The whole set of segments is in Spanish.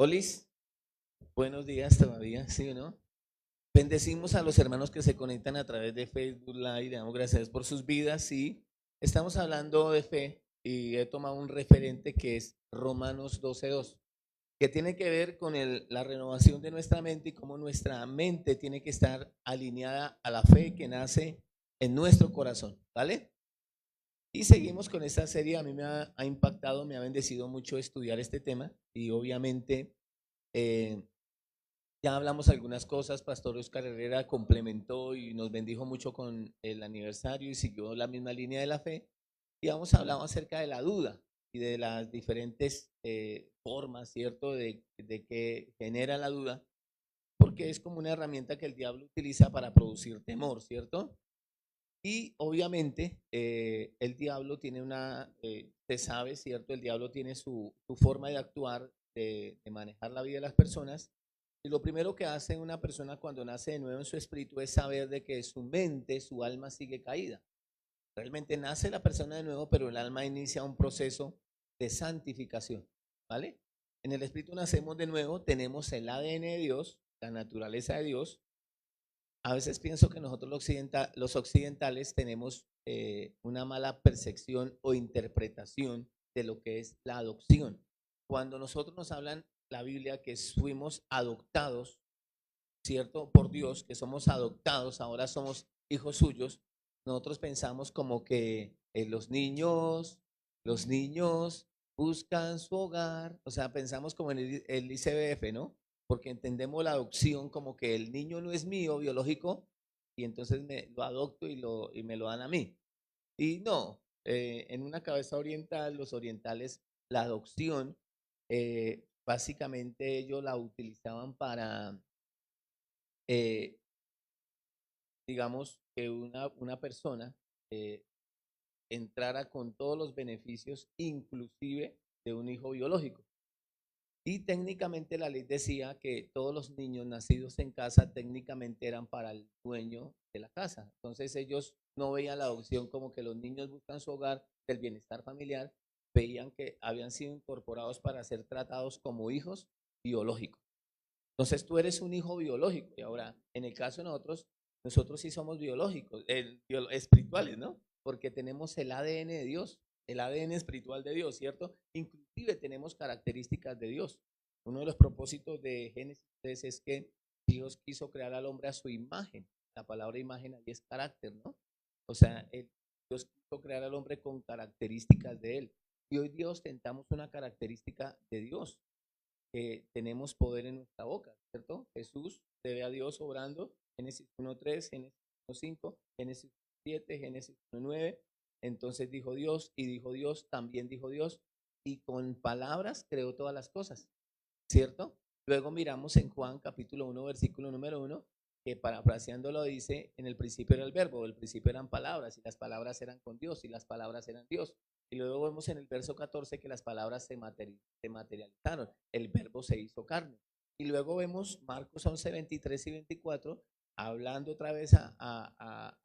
Olis, buenos días todavía, ¿sí o no? Bendecimos a los hermanos que se conectan a través de Facebook Live, le damos gracias por sus vidas, sí. Estamos hablando de fe y he tomado un referente que es Romanos 12:2, que tiene que ver con la renovación de nuestra mente y cómo nuestra mente tiene que estar alineada a la fe que nace en nuestro corazón, ¿vale? Y seguimos con esta serie, a mí me ha impactado, me ha bendecido mucho estudiar este tema y obviamente eh, ya hablamos algunas cosas, Pastor Oscar Herrera complementó y nos bendijo mucho con el aniversario y siguió la misma línea de la fe. Y hemos hablado acerca de la duda y de las diferentes formas, ¿cierto?, de que genera la duda, porque es como una herramienta que el diablo utiliza para producir temor, ¿cierto? Y obviamente el diablo tiene se sabe, ¿cierto? El diablo tiene su forma de actuar, de manejar la vida de las personas. Y lo primero que hace una persona cuando nace de nuevo en su espíritu es saber de que su mente, su alma sigue caída. Realmente nace la persona de nuevo, pero el alma inicia un proceso de santificación, ¿vale? En el espíritu nacemos de nuevo, tenemos el ADN de Dios, la naturaleza de Dios. A veces pienso que nosotros los occidentales tenemos una mala percepción o interpretación de lo que es la adopción. Cuando nosotros nos hablan la Biblia que fuimos adoptados, ¿cierto? Por Dios, que somos adoptados, ahora somos hijos suyos, nosotros pensamos como que los niños buscan su hogar, o sea, pensamos como en el ICBF, ¿no? Porque entendemos la adopción como que el niño no es mío biológico y entonces lo adopto y me lo dan a mí. Y no, en una cabeza oriental, los orientales, la adopción, básicamente ellos la utilizaban para eh, digamos, que una persona eh, entrara con todos los beneficios, inclusive de un hijo biológico. Y técnicamente la ley decía que todos los niños nacidos en casa técnicamente eran para el dueño de la casa. Entonces ellos no veían la adopción como que los niños buscan su hogar del bienestar familiar, veían que habían sido incorporados para ser tratados como hijos biológicos. Entonces tú eres un hijo biológico. Y ahora, en el caso de nosotros sí somos biológicos, espirituales, ¿no? Porque tenemos el ADN de Dios, el ADN espiritual de Dios, ¿cierto? Inclusive tenemos características de Dios. Uno de los propósitos de Génesis 3 es que Dios quiso crear al hombre a su imagen. La palabra imagen ahí es carácter, ¿no? O sea, Dios quiso crear al hombre con características de él. Y hoy Dios ostentamos una característica de Dios, que tenemos poder en nuestra boca, ¿cierto? Jesús se ve a Dios obrando, Génesis 1:3, Génesis 1:5, Génesis 7, Génesis 1:9. Entonces dijo Dios y dijo Dios, también dijo Dios, y con palabras creó todas las cosas, ¿cierto? Luego miramos en Juan capítulo 1, versículo número 1, que parafraseándolo dice, en el principio era el verbo, el principio eran palabras, y las palabras eran con Dios, y las palabras eran Dios. Y luego vemos en el verso 14 que las palabras se materializaron, el verbo se hizo carne. Y luego vemos Marcos 11, 23 y 24, hablando otra vez a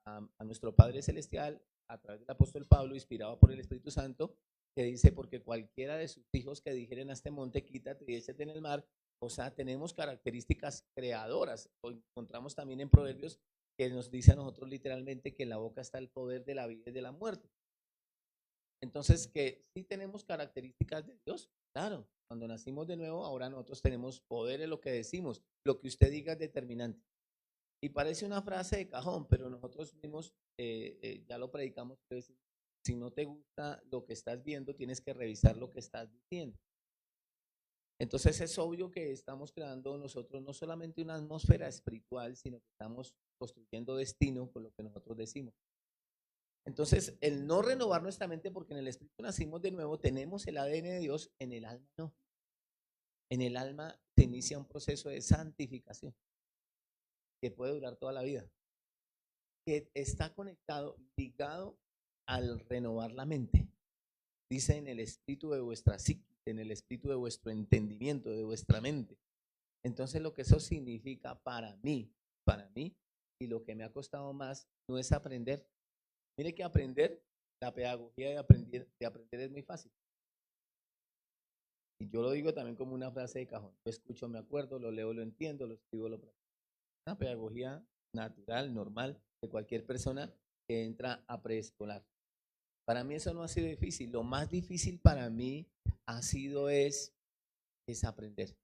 nuestro Padre Celestial a través del apóstol Pablo, inspirado por el Espíritu Santo, que dice, porque cualquiera de sus hijos que dijeren a este monte, quítate y échate en el mar, o sea, tenemos características creadoras. Lo encontramos también en Proverbios, que nos dice a nosotros literalmente que en la boca está el poder de la vida y de la muerte. Entonces, que sí tenemos características de Dios, claro. Cuando nacimos de nuevo, ahora nosotros tenemos poder en lo que decimos. Lo que usted diga es determinante. Y parece una frase de cajón, pero nosotros mismos ya lo predicamos. Si no te gusta lo que estás viendo, tienes que revisar lo que estás diciendo. Entonces es obvio que estamos creando nosotros no solamente una atmósfera espiritual, sino que estamos construyendo destino con lo que nosotros decimos. Entonces, el no renovar nuestra mente, porque en el espíritu nacimos de nuevo, tenemos el ADN de Dios, en el alma no. En el alma se inicia un proceso de santificación que puede durar toda la vida, que está conectado, ligado al renovar la mente. Dice en el espíritu de vuestra psique, en el espíritu de vuestro entendimiento, de vuestra mente. Entonces lo que eso significa para mí, y lo que me ha costado más, no es aprender. Mire que aprender, la pedagogía de aprender es muy fácil. Y yo lo digo también como una frase de cajón. Yo escucho, me acuerdo, lo leo, lo entiendo, lo escribo, lo practico. Una pedagogía natural, normal, de cualquier persona que entra a preescolar. Para mí eso no ha sido difícil. Lo más difícil para mí ha sido es desaprender.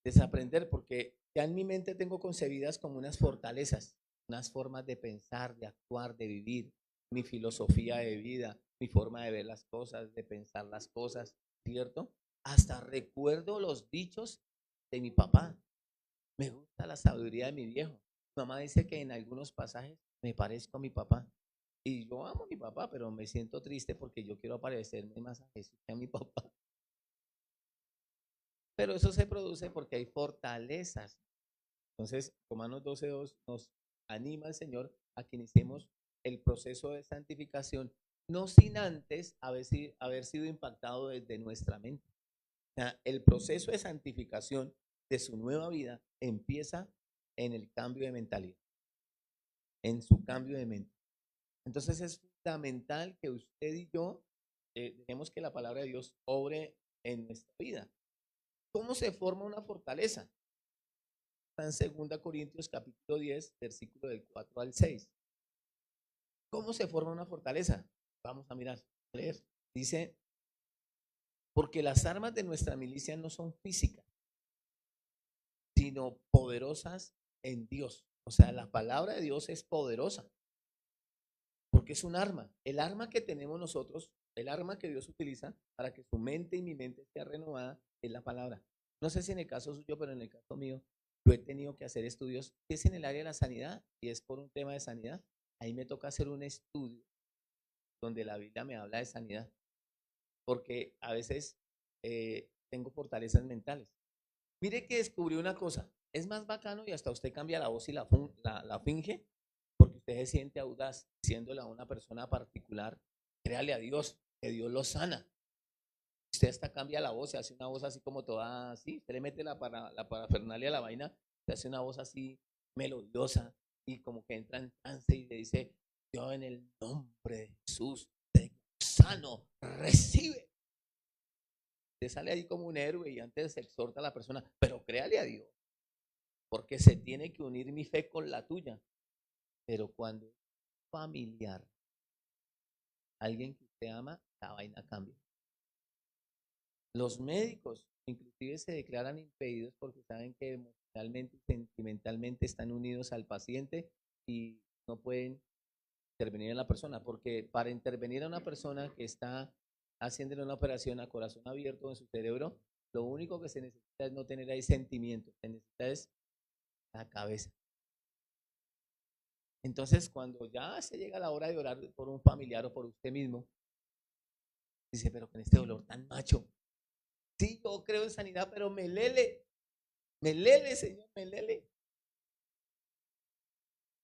Desaprender porque ya en mi mente tengo concebidas como unas fortalezas, unas formas de pensar, de actuar, de vivir, mi filosofía de vida, mi forma de ver las cosas, de pensar las cosas, ¿cierto? Hasta recuerdo los dichos de mi papá. Me gusta la sabiduría de mi viejo. Mi mamá dice que en algunos pasajes me parezco a mi papá. Y yo amo a mi papá, pero me siento triste porque yo quiero parecerme más a Jesús que a mi papá. Pero eso se produce porque hay fortalezas. Entonces, Romanos 12:2 nos anima el Señor a que iniciemos el proceso de santificación, no sin antes haber sido impactado desde nuestra mente. O sea, el proceso de santificación de su nueva vida empieza en el cambio de mentalidad, en su cambio de mente. Entonces es fundamental que usted y yo dejemos que la palabra de Dios obre en nuestra vida. ¿Cómo se forma una fortaleza? Está en 2 Corintios capítulo 10, versículo del 4 al 6. ¿Cómo se forma una fortaleza? Vamos a mirar, a leer. Dice, porque las armas de nuestra milicia no son físicas, sino poderosas en Dios. O sea, la palabra de Dios es poderosa, porque es un arma. El arma que tenemos nosotros, el arma que Dios utiliza para que su mente y mi mente sea renovada, es la palabra. No sé si en el caso suyo, pero en el caso mío, yo he tenido que hacer estudios, si es en el área de la sanidad y es por un tema de sanidad, ahí me toca hacer un estudio donde la Biblia me habla de sanidad, porque a veces tengo fortalezas mentales. Mire que descubrí una cosa, es más bacano y hasta usted cambia la voz y la finge, porque usted se siente audaz, diciéndole a una persona particular, créale a Dios, que Dios lo sana. Usted hasta cambia la voz, se hace una voz así como toda así, usted le mete la parafernalia a la vaina, se hace una voz así melodiosa y como que entra en trance y le dice, yo en el nombre de Jesús, te sano, recibe. Usted sale ahí como un héroe y antes se exhorta a la persona, pero créale a Dios, porque se tiene que unir mi fe con la tuya. Pero cuando es familiar, alguien que usted ama, la vaina cambia. Los médicos inclusive se declaran impedidos porque saben que emocionalmente y sentimentalmente están unidos al paciente y no pueden intervenir en la persona, porque para intervenir a una persona que está haciéndole una operación a corazón abierto en su cerebro, lo único que se necesita es no tener ahí sentimientos, se necesita es la cabeza. Entonces, cuando ya se llega la hora de orar por un familiar o por usted mismo, dice, pero con este dolor tan macho, sí, yo creo en sanidad, pero me lele, Señor, me lele.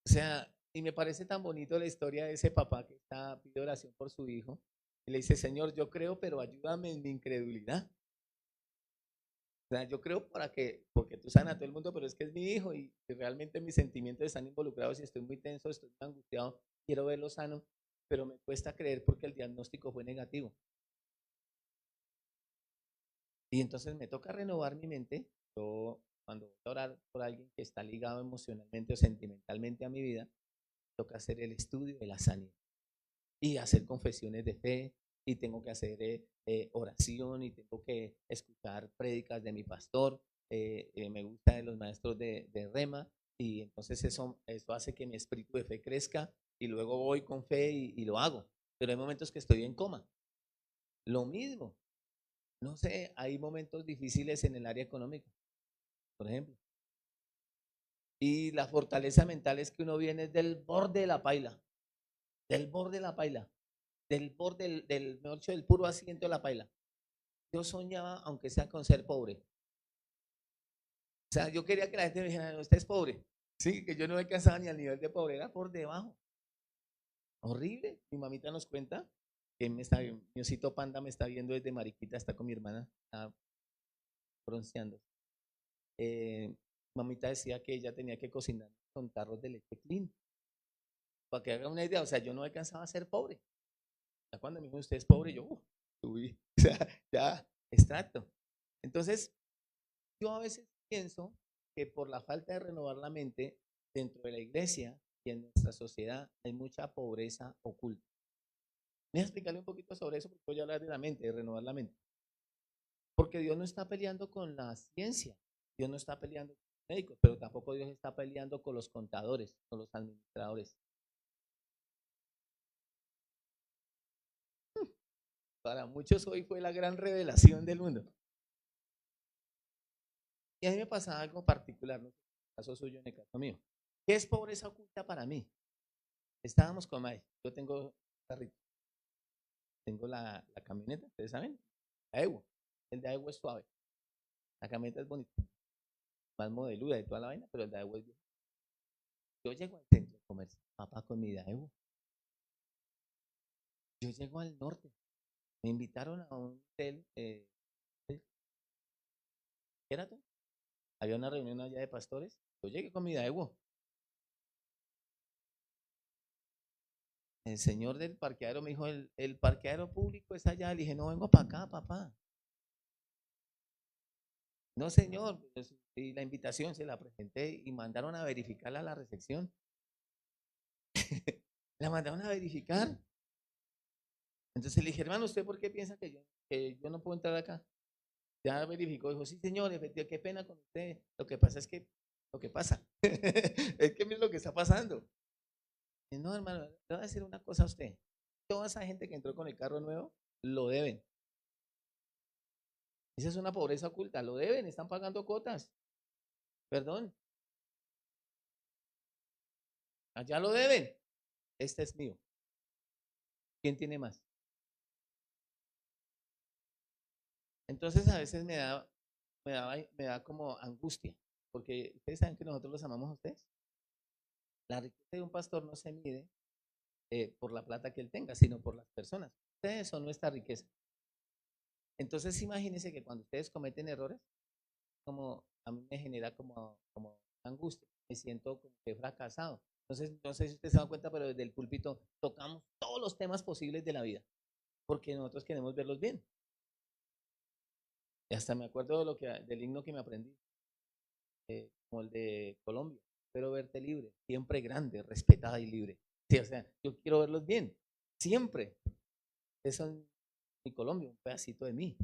O sea, y me parece tan bonito la historia de ese papá que pide oración por su hijo y le dice, Señor, yo creo, pero ayúdame en mi incredulidad. O sea, yo creo porque tú sanas a todo el mundo, pero es que es mi hijo y realmente mis sentimientos están involucrados y estoy muy tenso, estoy muy angustiado, quiero verlo sano, pero me cuesta creer porque el diagnóstico fue negativo. Y entonces me toca renovar mi mente. Yo, cuando voy a orar por alguien que está ligado emocionalmente o sentimentalmente a mi vida, toca hacer el estudio de la sanidad y hacer confesiones de fe y tengo que hacer oración y tengo que escuchar prédicas de mi pastor. Me gusta de los maestros de Rema y entonces eso hace que mi espíritu de fe crezca y luego voy con fe y lo hago. Pero hay momentos que estoy en coma. Lo mismo, no sé, hay momentos difíciles en el área económica, por ejemplo. Y la fortaleza mental es que uno viene del borde de la paila, del borde de la paila, del borde mejor dicho, del puro asiento de la paila. Yo soñaba, aunque sea con ser pobre. O sea, yo quería que la gente me dijera, no, usted es pobre. Sí, que yo no alcanzaba ni al nivel de pobre, era por debajo. Horrible. Mi mamita nos cuenta que mi osito panda me está viendo desde Mariquita, está con mi hermana, está bronceando. Mamita decía que ella tenía que cocinar con tarros de leche clean. Para que haga una idea, o sea, yo no alcanzaba a ser pobre. Ya cuando me dijo usted es pobre, yo subí. O sea, ya Extracto. Entonces, yo a veces pienso que por la falta de renovar la mente dentro de la iglesia y en nuestra sociedad hay mucha pobreza oculta. Voy a explicarle un poquito sobre eso porque voy a hablar de la mente, de renovar la mente. Porque Dios no está peleando con la ciencia, Dios no está peleando con los médicos, pero tampoco Dios está peleando con los contadores, con los administradores. Para muchos hoy fue la gran revelación del mundo. Y a mí me pasaba algo particular, no sé, en el caso suyo, en el caso mío. ¿Qué es pobreza oculta para mí? Estábamos con May, yo tengo carrito, tengo la camioneta, ustedes saben, la Evo. El de Evo es suave, la camioneta es bonita, más modeluda de toda la vaina, pero el de Evo es viejo. Yo llego al centro de comercio, papá, con mi Daewoo. Yo llego al norte, me invitaron a un hotel, Sheraton, había una reunión allá de pastores, yo llegué con mi Daewoo. El señor del parqueadero me dijo, el parqueadero público es allá. Le dije, no, vengo para acá, papá. No, señor. Pues, y la invitación se la presenté y mandaron a verificarla a la recepción. La mandaron a verificar. Entonces le dije, hermano, ¿usted por qué piensa que yo no puedo entrar acá? Ya verificó, dijo, sí, señor, efectivamente, qué pena con usted. Lo que pasa es que, lo que pasa, es que es lo que está pasando. Y no, hermano, le voy a decir una cosa a usted. Toda esa gente que entró con el carro nuevo, lo deben. Esa es una pobreza oculta, lo deben, están pagando cuotas. Perdón, allá lo deben. Este es mío. ¿Quién tiene más? Entonces a veces me da como angustia, porque ustedes saben que nosotros los amamos a ustedes. La riqueza de un pastor no se mide por la plata que él tenga, sino por las personas. Ustedes son nuestra riqueza. Entonces imagínense que cuando ustedes cometen errores, como a mí me genera como angustia, me siento como que he fracasado. Entonces, no sé si ustedes se dan cuenta, pero desde el púlpito tocamos todos los temas posibles de la vida, porque nosotros queremos verlos bien. Y hasta me acuerdo del himno que me aprendí, como el de Colombia. Espero verte libre, siempre grande, respetada y libre. Sí, o sea, yo quiero verlos bien, siempre. Eso es mi Colombia, un pedacito de mí,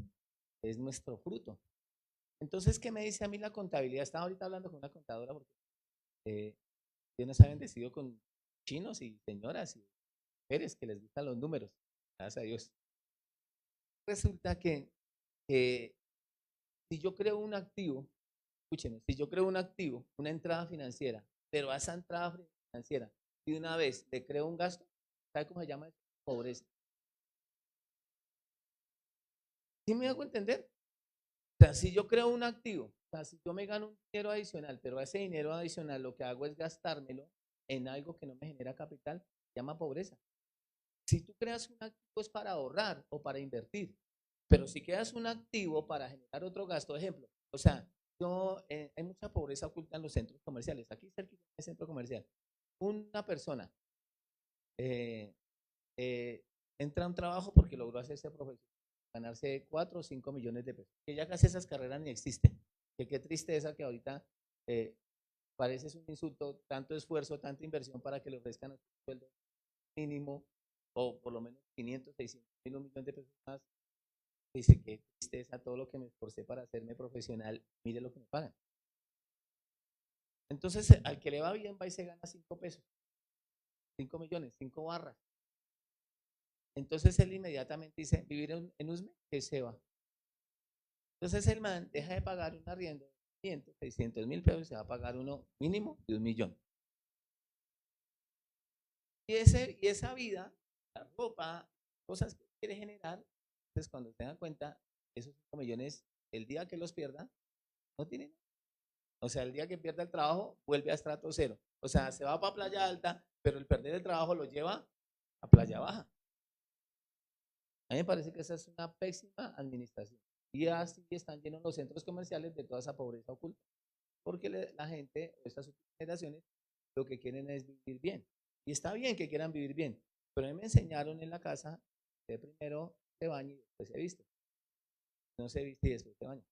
es nuestro fruto. Entonces, ¿qué me dice a mí la contabilidad? Estaba ahorita hablando con una contadora porque Dios nos ha bendecido con chinos y señoras y mujeres que les gustan los números. Gracias a Dios. Resulta que si yo creo un activo, escúcheme, si yo creo un activo, una entrada financiera, pero a esa entrada financiera de una vez le creo un gasto, ¿sabe cómo se llama eso? Pobreza. ¿Sí me hago entender? O sea, si yo creo un activo, o sea, si yo me gano un dinero adicional, pero a ese dinero adicional lo que hago es gastármelo en algo que no me genera capital, se llama pobreza. Si tú creas un activo es para ahorrar o para invertir, pero si creas un activo para generar otro gasto, ejemplo, o sea, hay mucha pobreza oculta en los centros comerciales. Aquí cerquita del centro comercial, una persona eh, eh, entra a un trabajo porque logró hacerse profesional, ganarse 4 o 5 millones de pesos, que ya casi esas carreras ni existen. Que qué tristeza que ahorita eh, parece un insulto, tanto esfuerzo, tanta inversión para que le ofrezcan un sueldo mínimo o por lo menos 500, 600 mil, un millón de pesos más. Dice que tristeza todo lo que me esforcé para hacerme profesional, mire lo que me pagan. Entonces, al que le va bien, va y se gana 5 pesos, 5 millones, 5 barras. Entonces él inmediatamente dice, vivir en Usme, que se va. Entonces el man deja de pagar un arriendo de 500, 600 mil pesos y se va a pagar uno mínimo de 1 millón. Y esa vida, la ropa, cosas que quiere generar, entonces cuando se dan cuenta, esos 5 millones, el día que los pierda, no tienen. O sea, el día que pierda el trabajo, vuelve a estrato cero. O sea, se va para Playa Alta, pero el perder el trabajo lo lleva a Playa Baja. A mí me parece que esa es una pésima administración. Y así están llenos los centros comerciales de toda esa pobreza oculta. Porque la gente, estas generaciones, lo que quieren es vivir bien. Y está bien que quieran vivir bien. Pero a mí me enseñaron en la casa que primero se bañe y después se viste. no se viste y después se baña.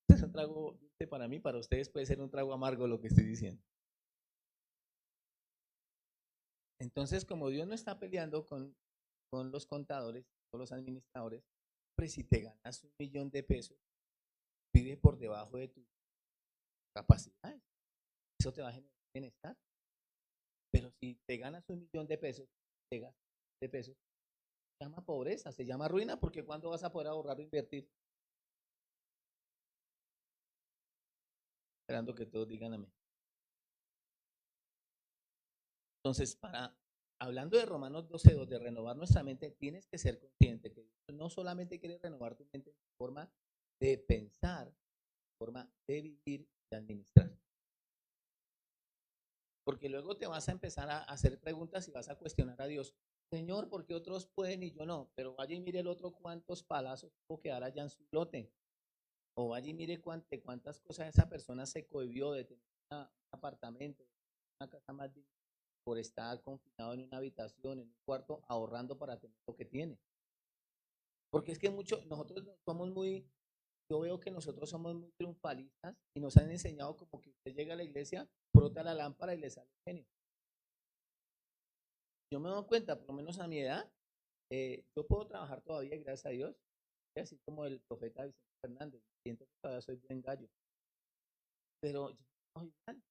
Este es un trago dulce para mí, para ustedes puede ser un trago amargo lo que estoy diciendo. Entonces, como Dios no está peleando con los contadores, con los administradores, pues si te ganas 1 millón de pesos, vive por debajo de tu capacidad. Eso te va a generar bienestar. Pero si te ganas 1 millón de pesos, te gastas de pesos, se llama pobreza, se llama ruina, porque ¿cuándo vas a poder ahorrar o invertir? Esperando que todos digan amén. Entonces, hablando de Romanos 12:2, de renovar nuestra mente, tienes que ser consciente que Dios no solamente quiere renovar tu mente en forma de pensar, forma de vivir y de administrar. Porque luego te vas a empezar a hacer preguntas y vas a cuestionar a Dios. Señor, ¿por qué otros pueden y yo no? Pero vaya y mire el otro cuántos palazos tuvo que dar allá en su lote. O vaya y mire cuántas cosas esa persona se cohibió de tener un apartamento, una casa más digna por estar confinado en una habitación, en un cuarto, ahorrando para tener lo que tiene. Porque es que nosotros somos muy, yo veo que nosotros somos muy triunfalistas y nos han enseñado como que usted llega a la iglesia, frota la lámpara y le sale el genio. Yo me doy cuenta, por lo menos a mi edad, yo puedo trabajar todavía, gracias a Dios, así como el profeta Vicente Fernández, siento que todavía soy buen gallo, pero yo no soy mal.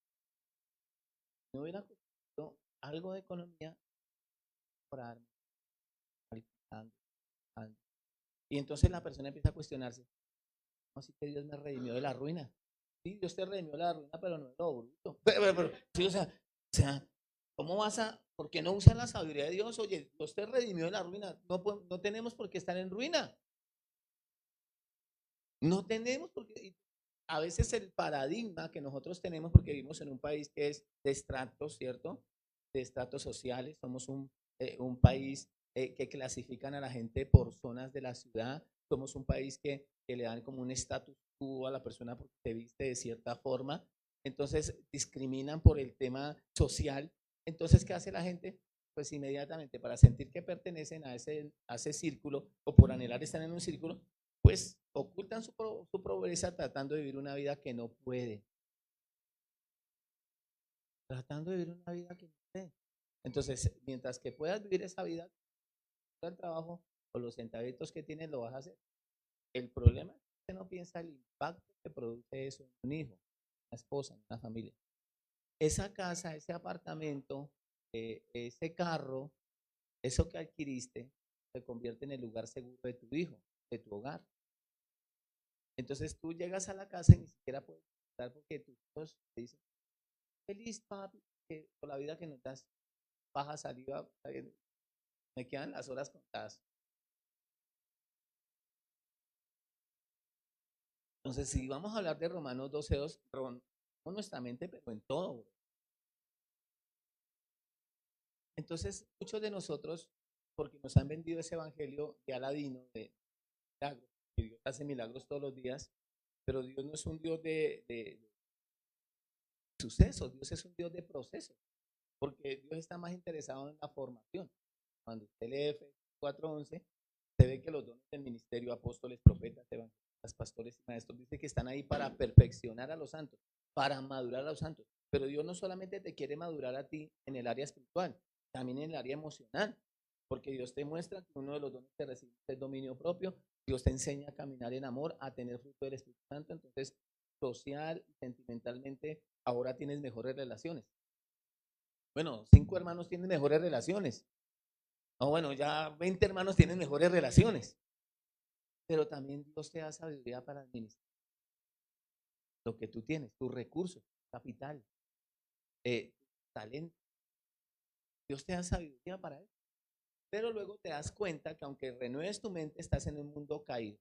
No hubiera conseguido algo de economía para y entonces la persona empieza a cuestionarse, ¿cómo así que Dios me redimió de la ruina? Sí, Dios te redimió de la ruina, pero no de lo bruto. Sí, o sea, ¿cómo por qué no usan la sabiduría de Dios? Oye, Dios te redimió de la ruina, no tenemos por qué estar en ruina. No tenemos porque a veces el paradigma que nosotros tenemos, porque vivimos en un país que es de estratos, ¿cierto? De estratos sociales, somos un país que clasifican a la gente por zonas de la ciudad, somos un país que le dan como un estatus quo a la persona porque se viste de cierta forma, entonces discriminan por el tema social, entonces ¿qué hace la gente? Pues inmediatamente para sentir que pertenecen a ese círculo o por anhelar estar en un círculo, pues ocultan su pobreza tratando de vivir una vida que no puede. Tratando de vivir una vida que no puede. Entonces, mientras que puedas vivir esa vida, el trabajo o los centavitos que tienes lo vas a hacer. El problema es que usted no piensa el impacto que produce eso en un hijo, una esposa, en una familia. Esa casa, ese apartamento, ese carro, eso que adquiriste, se convierte en el lugar seguro de tu hijo, de tu hogar. Entonces tú llegas a la casa y ni siquiera puedes estar porque tus hijos te dicen, feliz papi, por la vida que nos das, baja saliva, me quedan las horas contadas. Entonces, si vamos a hablar de Romanos 12:2, con nuestra mente, pero en todo. Bro. Entonces, muchos de nosotros, porque nos han vendido ese evangelio de Aladino, de milagros, que Dios hace milagros todos los días, pero Dios no es un Dios de sucesos, Dios es un Dios de procesos, porque Dios está más interesado en la formación. Cuando usted lee Efesios 4:11, se ve que los dones del ministerio, apóstoles, profetas, evangelistas, pastores y maestros, dice que están ahí para perfeccionar a los santos, para madurar a los santos. Pero Dios no solamente te quiere madurar a ti en el área espiritual, también en el área emocional, porque Dios te muestra que uno de los dones que recibes es dominio propio, Dios te enseña a caminar en amor, a tener fruto del Espíritu Santo, entonces social y sentimentalmente ahora tienes mejores relaciones. Bueno, 5 hermanos tienen mejores relaciones. No, bueno, ya 20 hermanos tienen mejores relaciones. Pero también Dios te da sabiduría para administrar lo que tú tienes, tus recursos, capital, talento. Dios te da sabiduría para eso. Pero luego te das cuenta que aunque renueves tu mente, estás en un mundo caído.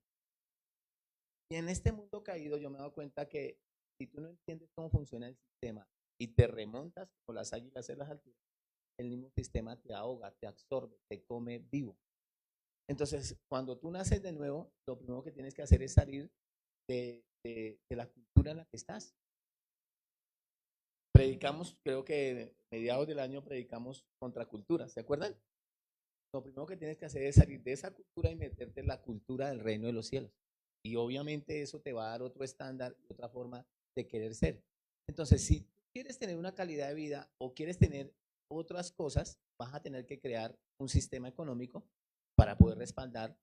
Y en este mundo caído yo me he dado cuenta que si tú no entiendes cómo funciona el sistema y te remontas como las águilas en las alturas, el mismo sistema te ahoga, te absorbe, te come vivo. Entonces, cuando tú naces de nuevo, lo primero que tienes que hacer es salir de la cultura en la que estás. Predicamos, creo que mediados del año predicamos contra cultura, ¿se acuerdan? lo primero que tienes que hacer es salir de esa cultura y meterte en la cultura del reino de los cielos. Y obviamente eso te va a dar otro estándar y otra forma de querer ser. Entonces, si tú quieres tener una calidad de vida o quieres tener otras cosas, vas a tener que crear un sistema económico para poder respaldar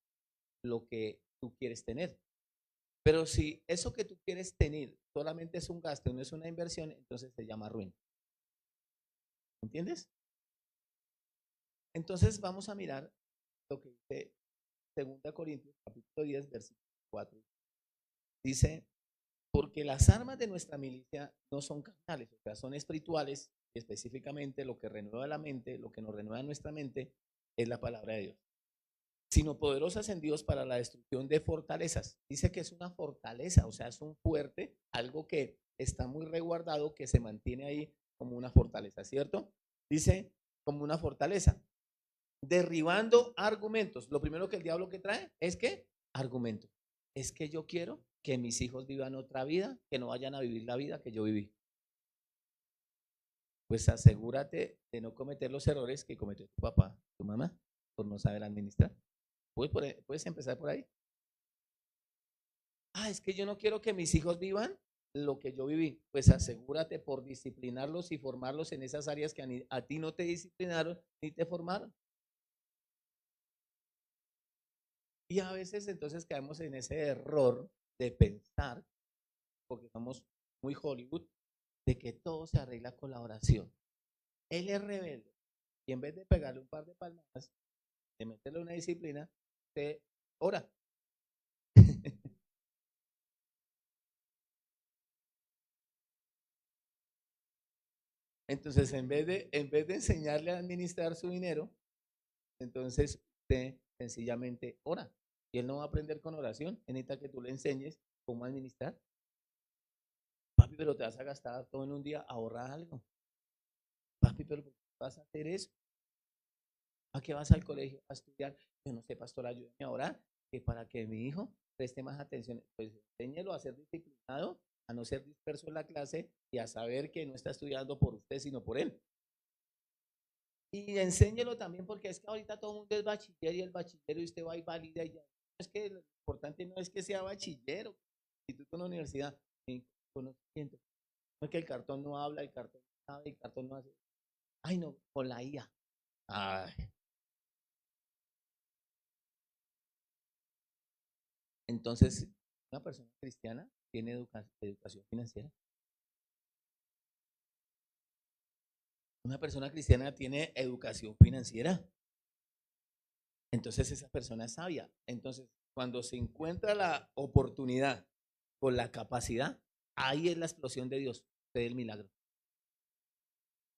lo que tú quieres tener. Pero si eso que tú quieres tener solamente es un gasto, no es una inversión, entonces se llama ruina. ¿Entiendes? Entonces vamos a mirar lo que dice 2 Corintios capítulo 10, versículo 4. Dice, porque las armas de nuestra milicia no son carnales, o sea, son espirituales, y específicamente lo que renueva la mente, lo que nos renueva nuestra mente, es la palabra de Dios, sino poderosas en Dios para la destrucción de fortalezas. Dice que es una fortaleza, o sea, es un fuerte, algo que está muy resguardado, que se mantiene ahí como una fortaleza, ¿cierto? Dice como una fortaleza, derribando argumentos. Lo primero que el diablo que trae es que argumentos. Es que yo quiero que mis hijos vivan otra vida, que no vayan a vivir la vida que yo viví. Pues asegúrate de no cometer los errores que cometió tu papá, tu mamá, por no saber administrar. Puedes empezar por ahí. Es que yo no quiero que mis hijos vivan lo que yo viví. Pues asegúrate por disciplinarlos y formarlos en esas áreas que a ti no te disciplinaron ni te formaron. Y a veces entonces caemos en ese error de pensar, porque somos muy Hollywood, de que todo se arregla con la oración. Él es rebelde y en vez de pegarle un par de palmadas, de meterle una disciplina, te ora. Entonces, en vez de enseñarle a administrar su dinero, entonces usted sencillamente ora. Y él no va a aprender con oración. Él necesita que tú le enseñes cómo administrar. Papi, pero te vas a gastar todo en un día, ahorra algo. Papi, pero ¿por qué vas a hacer eso? ¿A qué vas al colegio a estudiar? Yo no sé, pastor, ayúdame a orar, que para que mi hijo preste más atención, pues enséñelo a ser disciplinado, a no ser disperso en la clase y a saber que no está estudiando por usted, sino por él. Y enséñelo también porque es que ahorita todo el mundo es bachiller y el bachiller y usted va y valida y ya. Es que lo importante no es que sea bachiller o instituto en la universidad, en conocimiento. No es que el cartón no habla, el cartón no sabe, el cartón no hace. Ay, no, con la IA. Ay. Entonces, una persona cristiana tiene educación financiera. Una persona cristiana tiene educación financiera. Entonces, esa persona es sabia. Entonces, cuando se encuentra la oportunidad con la capacidad, ahí es la explosión de Dios, del milagro.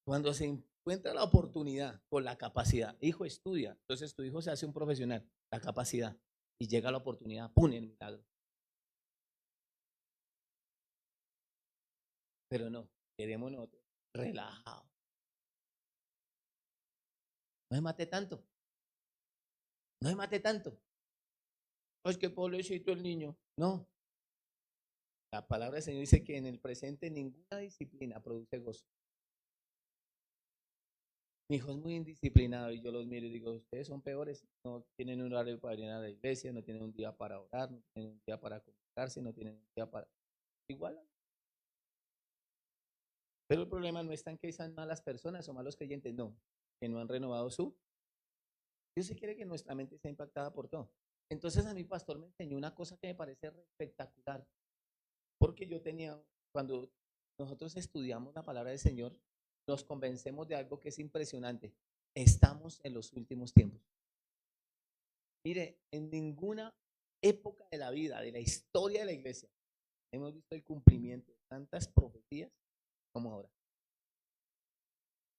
Cuando se encuentra la oportunidad con la capacidad, hijo estudia, entonces tu hijo se hace un profesional, la capacidad, y llega la oportunidad, ¡pum!, el milagro. Pero no, queremos nosotros relajados. No se mate tanto, no se mate tanto. Es que pobrecito el niño. No, la palabra del Señor dice que en el presente ninguna disciplina produce gozo. Mi hijo es muy indisciplinado y yo los miro y digo, ustedes son peores, no tienen un horario para ir a la iglesia, no tienen un día para orar, no tienen un día para comunicarse, no tienen un día para... Igual. Pero el problema no está en que sean malas personas o malos creyentes, no, que no han renovado su... Dios se quiere que nuestra mente sea impactada por todo. Entonces a mi pastor me enseñó una cosa que me parece espectacular, porque yo tenía, cuando nosotros estudiamos la palabra del Señor, nos convencemos de algo que es impresionante. Estamos en los últimos tiempos. Mire, en ninguna época de la vida, de la historia de la iglesia, hemos visto el cumplimiento de tantas profecías como ahora.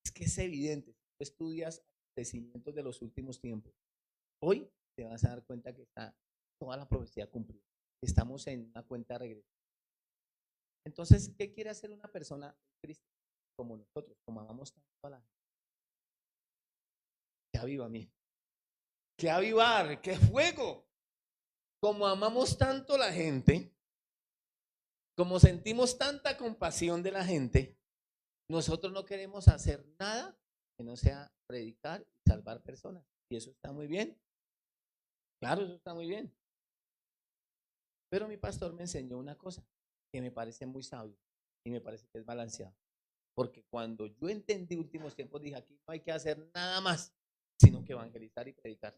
Es que es evidente, si tú estudias acontecimientos de los últimos tiempos, hoy te vas a dar cuenta que está toda la profecía cumplida. Estamos en una cuenta regresiva. Entonces, ¿qué quiere hacer una persona cristiana como nosotros, como amamos tanto a la gente? Que avivamiento, que avivar, que fuego. Como amamos tanto a la gente, como sentimos tanta compasión de la gente, nosotros no queremos hacer nada que no sea predicar y salvar personas. Y eso está muy bien. Claro, eso está muy bien. Pero mi pastor me enseñó una cosa que me parece muy sabio y me parece que es balanceado. Porque cuando yo entendí últimos tiempos, dije, aquí no hay que hacer nada más, sino que evangelizar y predicar.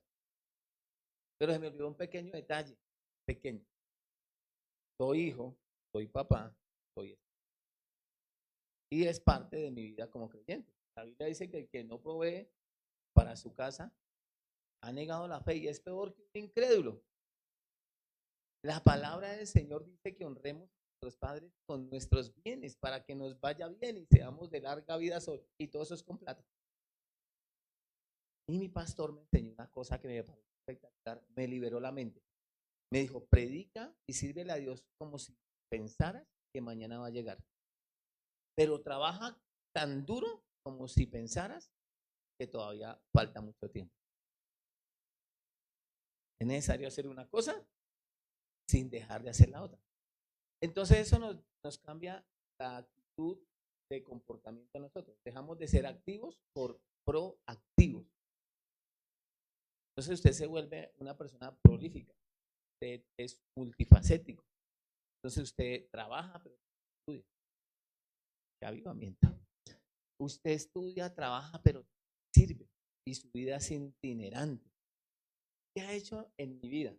Pero se me olvidó un pequeño detalle, pequeño. Soy hijo, soy papá, soy esposo. Y es parte de mi vida como creyente. La Biblia dice que el que no provee para su casa ha negado la fe y es peor que un incrédulo. La palabra del Señor dice que honremos a nuestros padres con nuestros bienes para que nos vaya bien y seamos de larga vida y todo eso es con plata. Y mi pastor me enseñó una cosa que me pareció espectacular, me liberó la mente. Me dijo, predica y sírvele a Dios como si pensaras que mañana va a llegar. Pero trabaja tan duro como si pensaras que todavía falta mucho tiempo. Es necesario hacer una cosa sin dejar de hacer la otra. Entonces eso nos cambia la actitud de comportamiento a nosotros. Dejamos de ser activos por proactivos. Entonces usted se vuelve una persona prolífica. Usted es multifacético. Entonces usted trabaja, pero estudia. Qué avivamiento. Usted estudia, trabaja, pero sirve. Y su vida es itinerante. ¿Qué ha hecho en mi vida?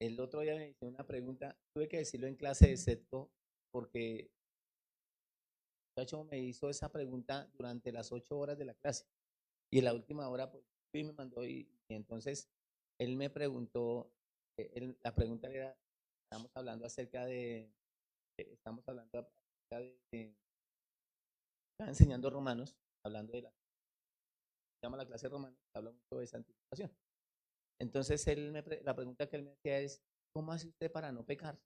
El otro día me hice una pregunta, tuve que decirlo en clase de sexto, porque el muchacho me hizo esa pregunta durante las 8 horas de la clase. Y en la última hora, pues, me mandó y entonces él me preguntó, la pregunta era, estamos hablando acerca estamos hablando acerca estaba enseñando Romanos, hablando de se llama la clase Romanos, habla mucho de santificación. Entonces la pregunta que él me hacía es, ¿cómo hace usted para no pecar?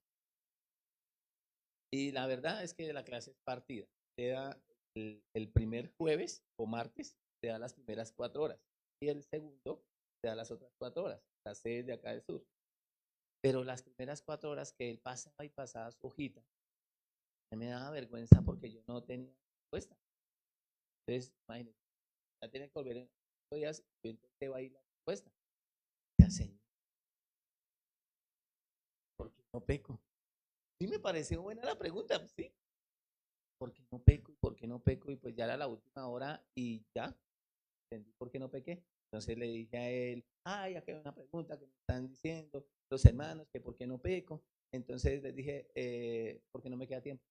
Y la verdad es que la clase es partida. Te da el primer jueves o martes, te da las primeras 4 horas. Y el segundo te da las otras 4 horas, las 6 de acá del sur. Pero las primeras 4 horas que él pasaba y pasaba su hojita, me daba vergüenza porque yo no tenía respuesta. Entonces, imagínense, ya tiene que volver en 8 días, yo entonces va a ir la respuesta. Ya, Señor, ¿por qué no peco? Sí me pareció buena la pregunta, sí. ¿Por qué no peco? ¿Por qué no peco? Y pues ya era la última hora y ya, entendí por qué no pequé. Entonces le dije a él, ay, aquí hay una pregunta que me están diciendo los hermanos, que por qué no peco. Entonces les dije, ¿por qué no me queda tiempo?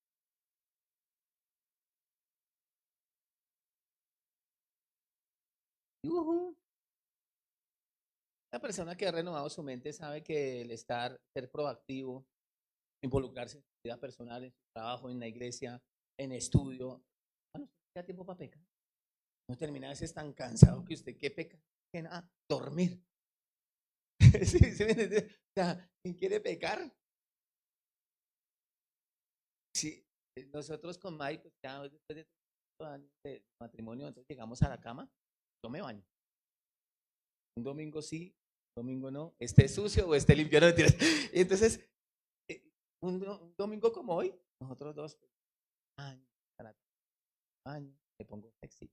¡Yujú! La persona que ha renovado su mente sabe que el ser proactivo, involucrarse en su vida personal, en su trabajo, en la iglesia, en estudio, no queda tiempo para pecar. No termina a veces tan cansado que usted, ¿qué peca? Que nada, dormir. ¿Sí, sí me entiende? O sea, ¿quién quiere pecar? Sí, nosotros con Mike, pues ya después de 3 años de matrimonio, entonces llegamos a la cama, yo me baño. Un domingo sí, un domingo no, esté sucio o esté limpio, no mentiras. Y entonces, eh, un domingo como hoy, nosotros dos, pues, baño, para baño, me pongo sexy.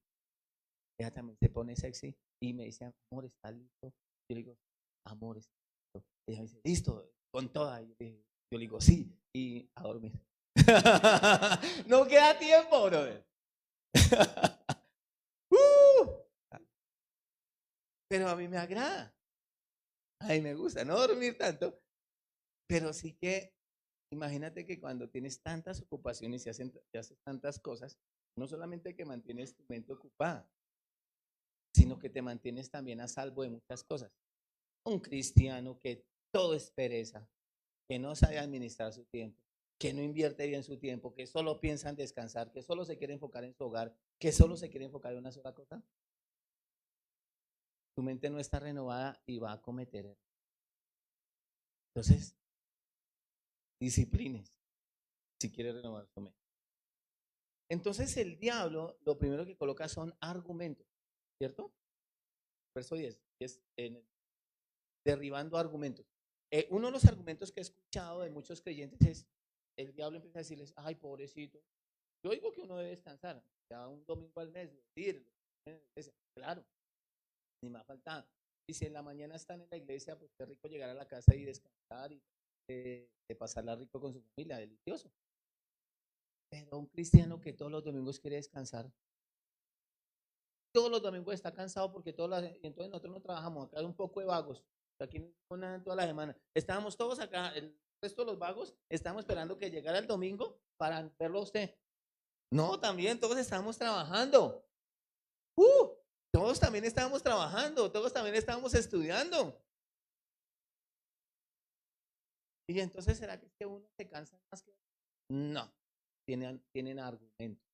Ella también se pone sexy y me dice, amor, ¿está listo? Yo le digo, amor, ¿está listo? Ella me dice, listo, con toda. Yo le digo, sí, y a dormir. No queda tiempo, brother. Uh, pero a mí me agrada. A mí me gusta no dormir tanto, pero sí que imagínate que cuando tienes tantas ocupaciones y haces tantas cosas, no solamente que mantienes tu mente ocupada, sino que te mantienes también a salvo de muchas cosas. Un cristiano que todo es pereza, que no sabe administrar su tiempo, que no invierte bien su tiempo, que solo piensa en descansar, que solo se quiere enfocar en su hogar, que solo se quiere enfocar en una sola cosa, tu mente no está renovada y va a cometer errores. Entonces, disciplines si quiere renovar su mente. Entonces, el diablo lo primero que coloca son argumentos, ¿cierto? Verso 10, es derribando argumentos. Uno de los argumentos que he escuchado de muchos creyentes es, el diablo empieza a decirles, ay, pobrecito, yo digo que uno debe descansar, ya un domingo al mes, decirlo, claro, ni más faltaba. Y si en la mañana están en la iglesia, pues qué rico llegar a la casa y descansar y de pasarla rico con su familia, delicioso. Pero un cristiano que todos los domingos quiere descansar, todos los domingos está cansado porque y entonces nosotros no trabajamos, acá hay un poco de vagos, aquí no hicimos nada en toda la semana. Estábamos todos acá, el resto de los vagos, estábamos esperando que llegara el domingo para verlo a usted. No, también todos estábamos trabajando. Todos también estábamos trabajando, todos también estábamos estudiando. Y entonces, ¿será que uno se cansa más que otro? No, tienen argumentos.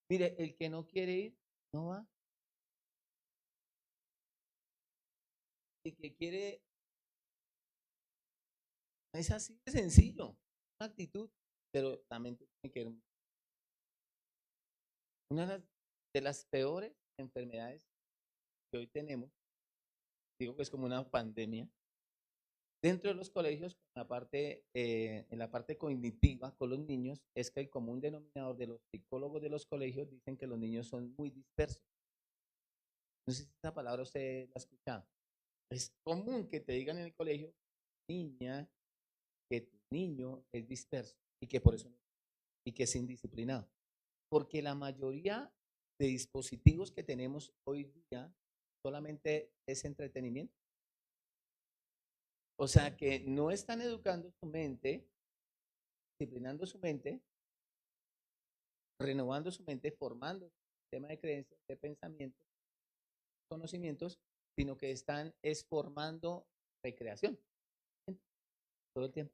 Mire, el que no quiere ir, no va. El que quiere, es así de sencillo, una actitud, pero también tiene que ver. Una de las peores enfermedades que hoy tenemos, digo que es como una pandemia, dentro de los colegios, en la parte cognitiva con los niños, es que el común denominador de los psicólogos de los colegios dicen que los niños son muy dispersos. No sé si esta palabra usted la ha escuchado. Es común que te digan en el colegio, niña, que tu niño es disperso y que por eso y que es indisciplinado. Porque la mayoría de dispositivos que tenemos hoy día solamente es entretenimiento. O sea que no están educando su mente, disciplinando su mente, renovando su mente, formando su sistema de creencias, de pensamientos, conocimientos, sino que están formando recreación todo el tiempo.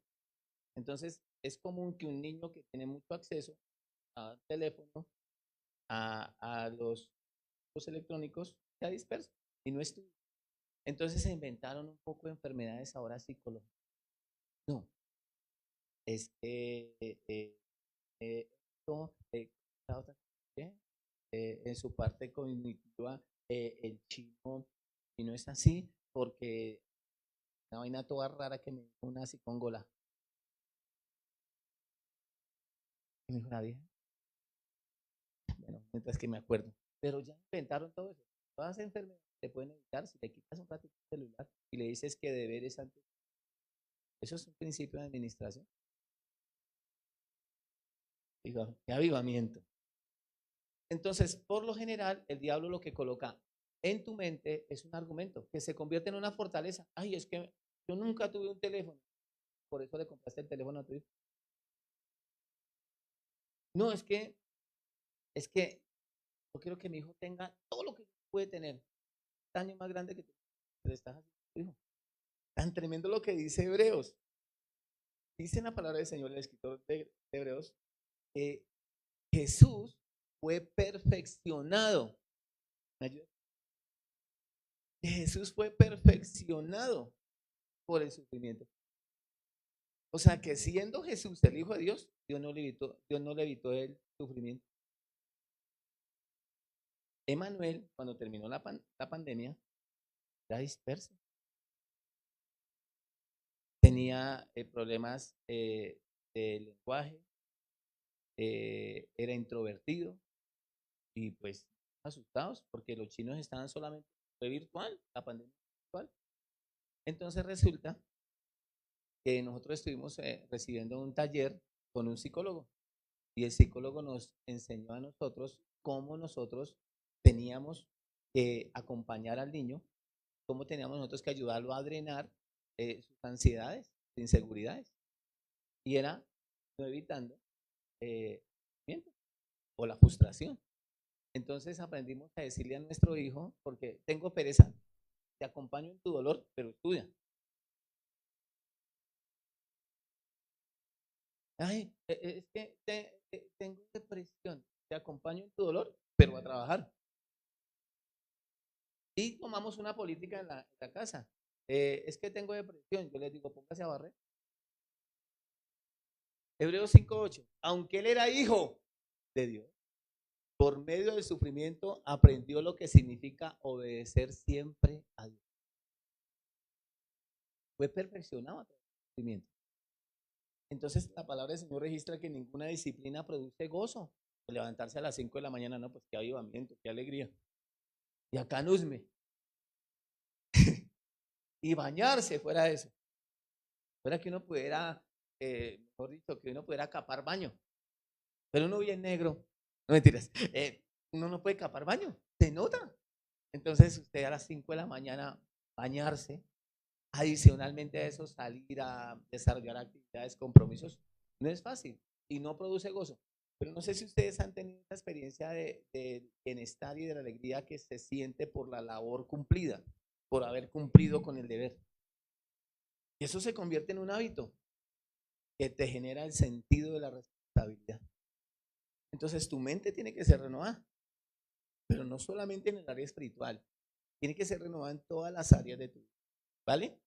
Entonces, es común que un niño que tiene mucho acceso a teléfono, a los electrónicos, sea disperso y no estudia. Entonces se inventaron un poco de enfermedades ahora psicológicas. No, es que esto, en su parte cognitiva, el chino, y no es así, porque una vaina toda rara que me dijo una psicóloga. Me dijo una vieja. Bueno, mientras que me acuerdo. Pero ya inventaron todo eso. Todas las enfermedades se pueden evitar si le quitas un ratito el celular y le dices que deberes antes. Eso es un principio de administración. Digo, qué avivamiento. Entonces, por lo general, el diablo lo que coloca en tu mente es un argumento que se convierte en una fortaleza. Ay, es que yo nunca tuve un teléfono. Por eso le compraste el teléfono a tu hijo. No, es que yo quiero que mi hijo tenga todo lo que puede tener. Año más grande que tú. Pero estás haciendo tu hijo. Tan tremendo lo que dice Hebreos. Dice en la palabra del Señor, el escritor de Hebreos, que Jesús fue perfeccionado. ¿Me ayuda? Que Jesús fue perfeccionado por el sufrimiento. O sea que siendo Jesús el Hijo de Dios, Dios no le evitó el sufrimiento. Emanuel, cuando terminó la pandemia, era disperso. Tenía problemas de lenguaje, era introvertido y pues asustados porque los chinos estaban solamente fue virtual, la pandemia virtual. Entonces resulta que nosotros estuvimos recibiendo un taller con un psicólogo y el psicólogo nos enseñó a nosotros cómo nosotros teníamos que acompañar al niño, cómo teníamos nosotros que ayudarlo a drenar sus ansiedades, sus inseguridades. Y era no evitando o la frustración. Entonces aprendimos a decirle a nuestro hijo, porque tengo pereza, te acompaño en tu dolor, pero estudia. Ay, es que tengo depresión, te acompaño en tu dolor, pero a trabajar. Y tomamos una política en la casa. Es que tengo depresión, yo les digo, póngase a barrer. Hebreos 5:8, aunque él era hijo de Dios, por medio del sufrimiento aprendió lo que significa obedecer siempre a Dios. Fue perfeccionado a través del sufrimiento. Entonces la palabra del Señor registra que ninguna disciplina produce gozo. Levantarse a las 5 de la mañana, no, pues qué avivamiento, qué alegría. Y acá Nusme. y bañarse fuera de eso. Fuera que uno pudiera, mejor dicho, que uno pudiera capar baño. Pero uno bien negro, no mentiras, uno no puede capar baño, se nota. Entonces usted a las 5 de la mañana bañarse, adicionalmente a eso salir a desarrollar actividades, compromisos, no es fácil y no produce gozo. Pero no sé si ustedes han tenido esa experiencia de bienestar y de la alegría que se siente por la labor cumplida, por haber cumplido con el deber. Y eso se convierte en un hábito que te genera el sentido de la responsabilidad. Entonces tu mente tiene que ser renovada, pero no solamente en el área espiritual, tiene que ser renovada en todas las áreas de tu vida, ¿vale?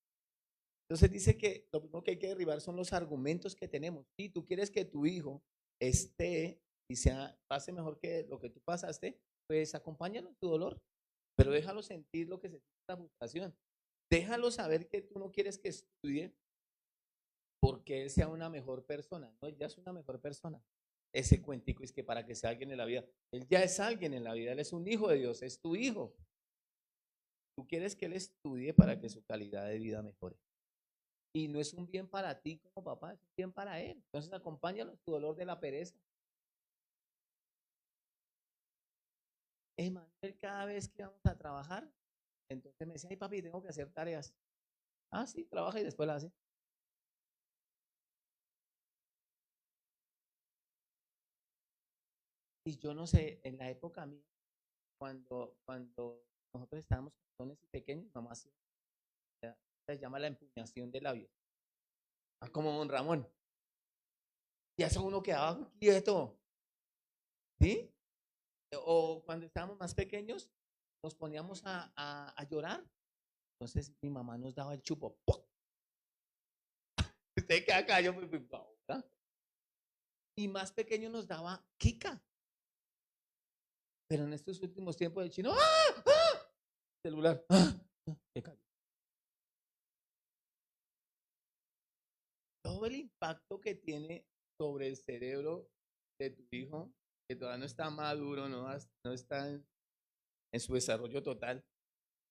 Entonces dice que lo primero que hay que derribar son los argumentos que tenemos. Si tú quieres que tu hijo esté y pase mejor que lo que tú pasaste, pues acompáñalo en tu dolor, pero déjalo sentir lo que se siente la frustración. Déjalo saber que tú no quieres que estudie porque él sea una mejor persona. No, él ya es una mejor persona. Ese cuentico es que para que sea alguien en la vida, él ya es alguien en la vida, él es un hijo de Dios, es tu hijo. Tú quieres que él estudie para que su calidad de vida mejore. Y no es un bien para ti como papá, es un bien para él. Entonces acompáñalo en tu dolor de la pereza. Emanuel, cada vez que vamos a trabajar, entonces me decía, ay papi, tengo que hacer tareas. Ah, sí, trabaja y después la hace. Y yo no sé, en la época mía, cuando nosotros estábamos pequeños y pequeños, mamá se llama la empuñación de labios. Ah, como don Ramón. Y eso uno quedaba quieto, ¿sí? O cuando estábamos más pequeños, nos poníamos a llorar. Entonces mi mamá nos daba el chupo. ¡Pum! Usted queda acá, yo, ¿verdad? Y más pequeño nos daba Kika. Pero en estos últimos tiempos el chino, ¡ah! ¡Ah! Celular, ¡ah! Se cayó. Todo el impacto que tiene sobre el cerebro de tu hijo, que todavía no está maduro, no está en su desarrollo total,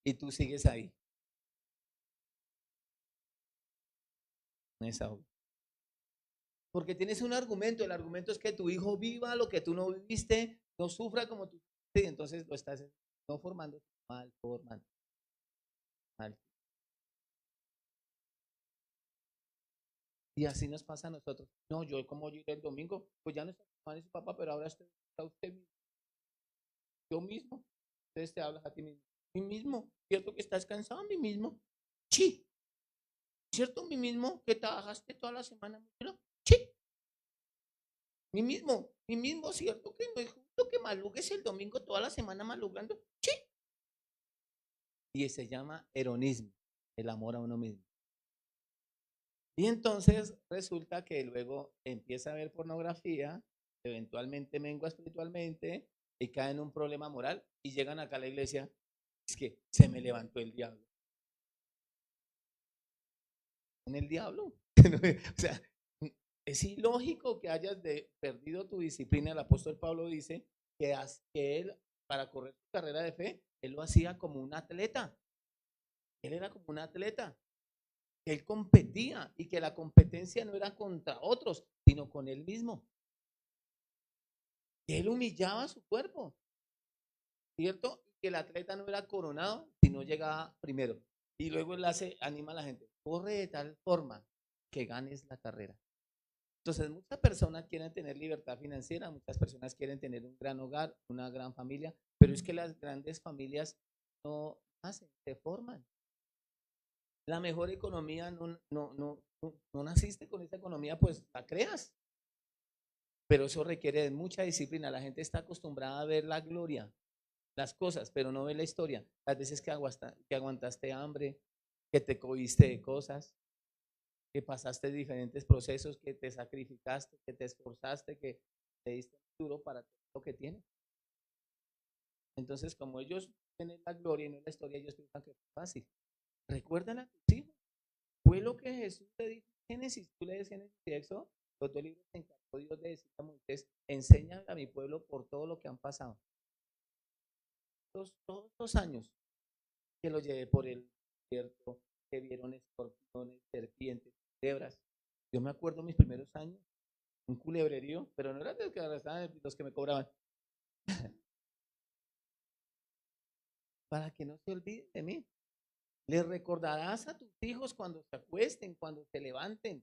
y tú sigues ahí, en esa obra. Porque tienes un argumento, el argumento es que tu hijo viva lo que tú no viviste, no sufra como tú, y entonces lo estás no formando, mal formando, mal. Y así nos pasa a nosotros. No, yo como yo el domingo, pues ya no está su mamá ni su papá, pero ahora está usted mismo, yo mismo. Entonces te hablas a ti mismo. Mí mismo, ¿cierto que estás cansado? Mí mismo. Sí. ¿Cierto? Mí mismo, que trabajaste toda la semana mucho. Sí. Mí mismo, ¿cierto? Que no es justo que malugues el domingo toda la semana malugando. Sí. Y se llama heronismo, el amor a uno mismo. Y entonces resulta que luego empieza a ver pornografía, eventualmente mengua espiritualmente y cae en un problema moral y llegan acá a la iglesia. Es que se me levantó el diablo. En el diablo. O sea, es ilógico que hayas perdido tu disciplina. El apóstol Pablo dice que él, para correr su carrera de fe, él lo hacía como un atleta. Él era como un atleta. Él competía y que la competencia no era contra otros, sino con él mismo. Él humillaba su cuerpo, ¿cierto? Y que el atleta no era coronado, sino llegaba primero. Y luego él anima a la gente, corre de tal forma que ganes la carrera. Entonces, muchas personas quieren tener libertad financiera, muchas personas quieren tener un gran hogar, una gran familia, pero es que las grandes familias no nacen, se forman. La mejor economía no naciste con esa economía, pues la creas. Pero eso requiere de mucha disciplina. La gente está acostumbrada a ver la gloria, las cosas, pero no ve la historia. Las veces que aguantaste hambre, que te cogiste de cosas, que pasaste diferentes procesos, que te sacrificaste, que te esforzaste, que te diste duro para todo lo que tienes. Entonces, como ellos tienen la gloria y no la historia, ellos piensan que es fácil. Recuerdan a tus hijos. Fue lo que Jesús te dijo en Génesis. Tú lees Génesis y Éxodo, los dos libros se encargó Dios de decir a Moisés, enseñan a mi pueblo por todo lo que han pasado. Todos los años que lo llevé por el desierto, que vieron escorpiones, serpientes, culebras. Yo me acuerdo mis primeros años, un culebrerío, pero no eran los que me cobraban. Para que no se olviden de mí. Les recordarás a tus hijos cuando se acuesten, cuando se levanten.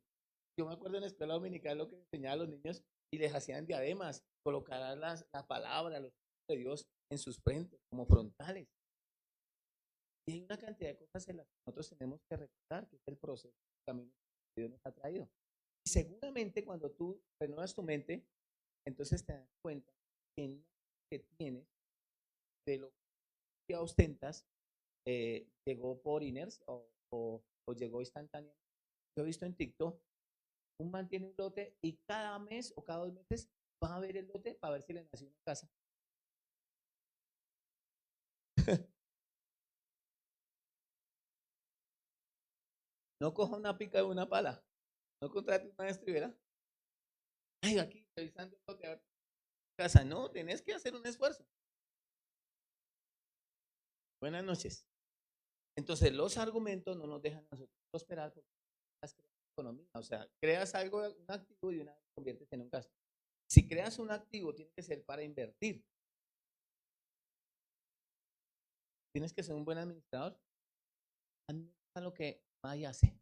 Yo me acuerdo en la escuela dominical lo que enseñaba a los niños y les hacían diademas, colocarán la palabra, los de Dios en sus frentes, como frontales. Y hay una cantidad de cosas en las que nosotros tenemos que recordar, que es el proceso, el camino que Dios nos ha traído. Y seguramente cuando tú renuevas tu mente, entonces te das cuenta que nada que tienes de lo que ostentas llegó por inercia o llegó instantáneamente. Yo he visto en TikTok, un man tiene un lote y cada mes o cada 2 meses va a ver el lote para ver si le nació una casa. No coja una pica de una pala, no contrate un maestro y verá. Ay, aquí revisando el lote a ver casa. No, tenés que hacer un esfuerzo. Buenas noches. Entonces, los argumentos no nos dejan a nosotros prosperar porque las creas economía. O sea, creas algo, un activo y una vez lo conviertes en un gasto. Si creas un activo, tiene que ser para invertir. Tienes que ser un buen administrador. A mí me gusta lo que Maya hace.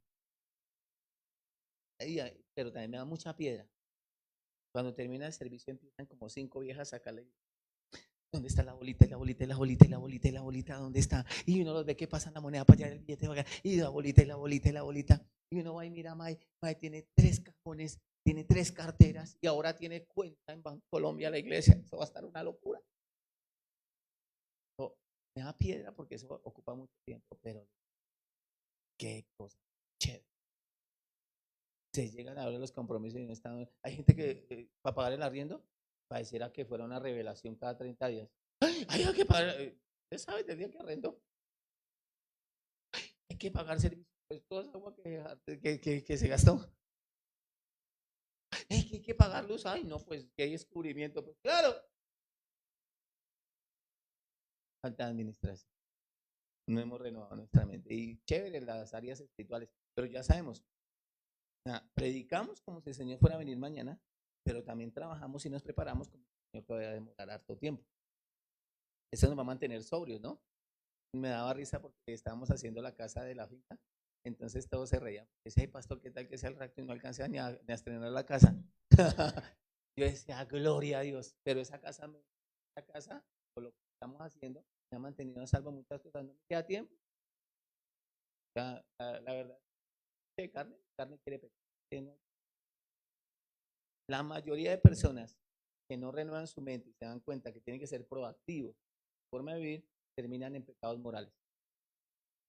Pero también me da mucha piedra. Cuando termina el servicio empiezan como 5 viejas a sacarle. ¿Dónde está la bolita? Y la bolita, y la bolita, y la bolita, y la bolita, ¿dónde está? Y uno los ve que pasan la moneda para allá, el billete para acá, y la bolita, y la bolita, y la bolita. Y uno va y mira, May tiene 3 cajones, tiene 3 carteras, y ahora tiene cuenta en Banco Colombia, la iglesia. Eso va a estar una locura. So, me da piedra porque eso ocupa mucho tiempo, pero qué cosa chévere. Se llegan a ver los compromisos y no están. Hay gente que para pagar el arriendo pareciera que fuera una revelación cada 30 días. ¡Ay, hay que pagar! ¿Usted sabe del día que arrendó? Hay que pagar servicios. Pues toda esa agua que se gastó. Que hay que pagar luz. Ay, no, pues que hay descubrimiento. Pues claro. Falta de administración. No hemos renovado nuestra mente. Y chévere las áreas espirituales. Pero ya sabemos, predicamos como si el Señor fuera a venir mañana, pero también trabajamos y nos preparamos como si el Señor todavía demorar harto tiempo. Eso nos va a mantener sobrios, ¿no? Me daba risa porque estábamos haciendo la casa de la finca, entonces todos se reían. Decía, hey, pastor, ¿qué tal que sea el rapto y no alcancé ni a estrenar la casa? Yo decía, gloria a Dios, pero esa casa, por lo que estamos haciendo, me ha mantenido a salvo muchas cosas, no me queda tiempo. La verdad, ¿qué carne quiere pecar? La mayoría de personas que no renuevan su mente y se dan cuenta que tienen que ser proactivos, forma de vivir, terminan en pecados morales.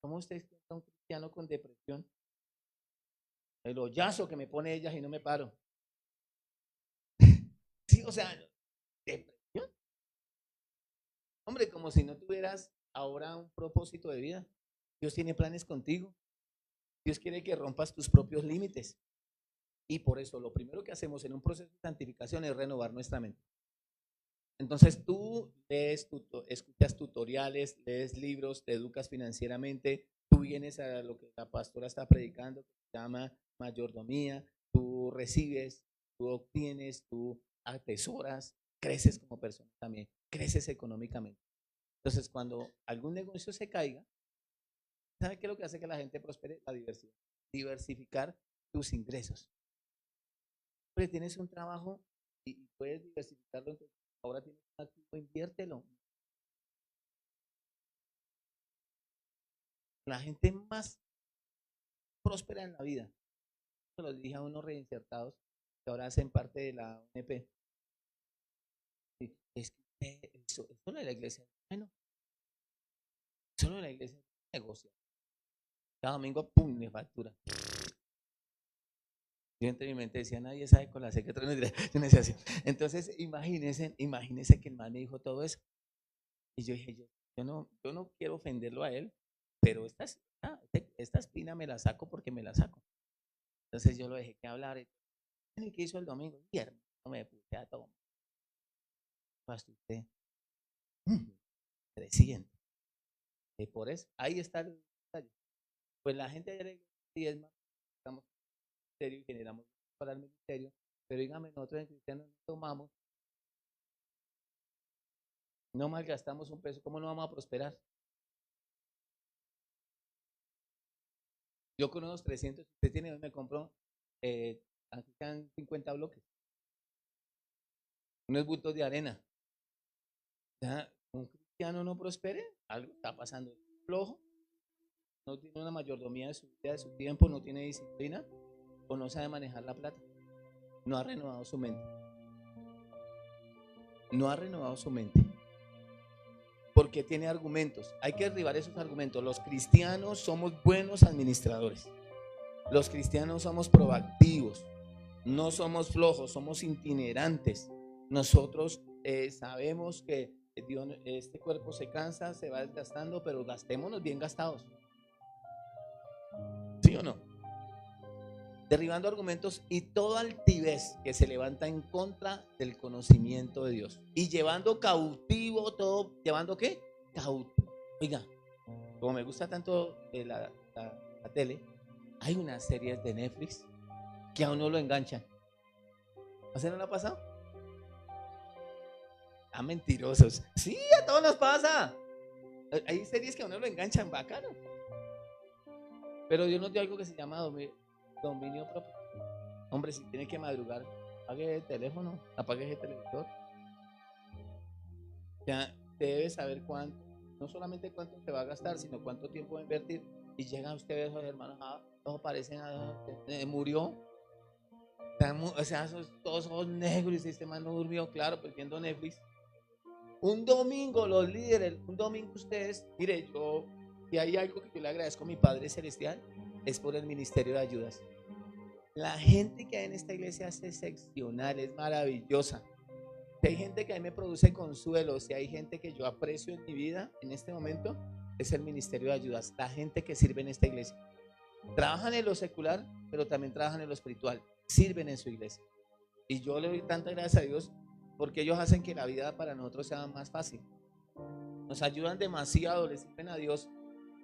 ¿Cómo ustedes piensan un cristiano con depresión? El hoyazo que me pone ellas y no me paro. Sí, o sea, depresión. Hombre, como si no tuvieras ahora un propósito de vida. Dios tiene planes contigo. Dios quiere que rompas tus propios límites. Y por eso lo primero que hacemos en un proceso de santificación es renovar nuestra mente. Entonces tú escuchas tutoriales, lees libros, te educas financieramente, tú vienes a lo que la pastora está predicando, que se llama mayordomía, tú recibes, tú obtienes, tú atesoras, creces como persona también, creces económicamente. Entonces cuando algún negocio se caiga, ¿sabe qué es lo que hace que la gente prospere? La diversidad. Diversificar tus ingresos. Pero tienes un trabajo y puedes diversificarlo, entonces ahora tienes un activo, inviértelo. La gente más próspera en la vida, se los dije a unos reinsertados que ahora hacen parte de la ONP. Es que solo de la iglesia, bueno, solo de la iglesia negocia. Cada domingo, pum, me factura. Yo entre mi mente decía, nadie sabe con la secretaria. Yo decía así. Entonces, imagínense que el man me dijo todo eso. Y yo dije, yo no quiero ofenderlo a él, pero esta espina me la saco porque me la saco. Entonces yo lo dejé que hablar. ¿Y qué hizo el domingo? Viernes. No me puse a tomar. Hasta usted. 300. Y por eso, ahí está el detalle. Pues la gente de la iglesia sí es más, estamos en el ministerio y generamos para el ministerio, pero dígame, nosotros en cristianos no tomamos, no malgastamos un peso, ¿cómo no vamos a prosperar? Yo con unos 300, usted tiene, me compró, aquí están 50 bloques, unos bultos de arena. Ya, un cristiano no prospere, algo está pasando. Flojo, no tiene una mayordomía de su vida, de su tiempo, no tiene disciplina o no sabe manejar la plata. No ha renovado su mente. No ha renovado su mente. Porque tiene argumentos. Hay que derribar esos argumentos. Los cristianos somos buenos administradores. Los cristianos somos proactivos. No somos flojos, somos itinerantes. Nosotros sabemos que Dios, este cuerpo se cansa, se va desgastando, pero gastémonos bien gastados. ¿Sí o no? Derribando argumentos y toda altivez que se levanta en contra del conocimiento de Dios. Y llevando cautivo todo, ¿llevando qué? Cautivo. Oiga, como me gusta tanto la tele, hay unas series de Netflix que a uno lo enganchan. ¿A usted no le ha pasado? Ah, mentirosos. Sí, a todos nos pasa. Hay series que a uno lo enganchan bacano. Pero Dios nos dio algo que se llama dominio propio. Hombre, si tiene que madrugar, apague el teléfono, apague el televisor. Ya debe saber cuánto, no solamente cuánto se va a gastar, sino cuánto tiempo va a invertir. Y llegan ustedes, los hermanos, todos parecen, murió. O sea, todos ojos negros y el sistema no durmió, claro, pues viendo Netflix. Un domingo, los líderes, un domingo ustedes, mire, y hay algo que yo le agradezco a mi Padre Celestial, es por el ministerio de ayudas. La gente que hay en esta iglesia es excepcional, es maravillosa. Si hay gente que a mí me produce consuelo, si hay gente que yo aprecio en mi vida en este momento, es el ministerio de ayudas, la gente que sirve en esta iglesia. Trabajan en lo secular, pero también trabajan en lo espiritual, sirven en su iglesia. Y yo le doy tanta gracias a Dios porque ellos hacen que la vida para nosotros sea más fácil. Nos ayudan demasiado, le sirven a Dios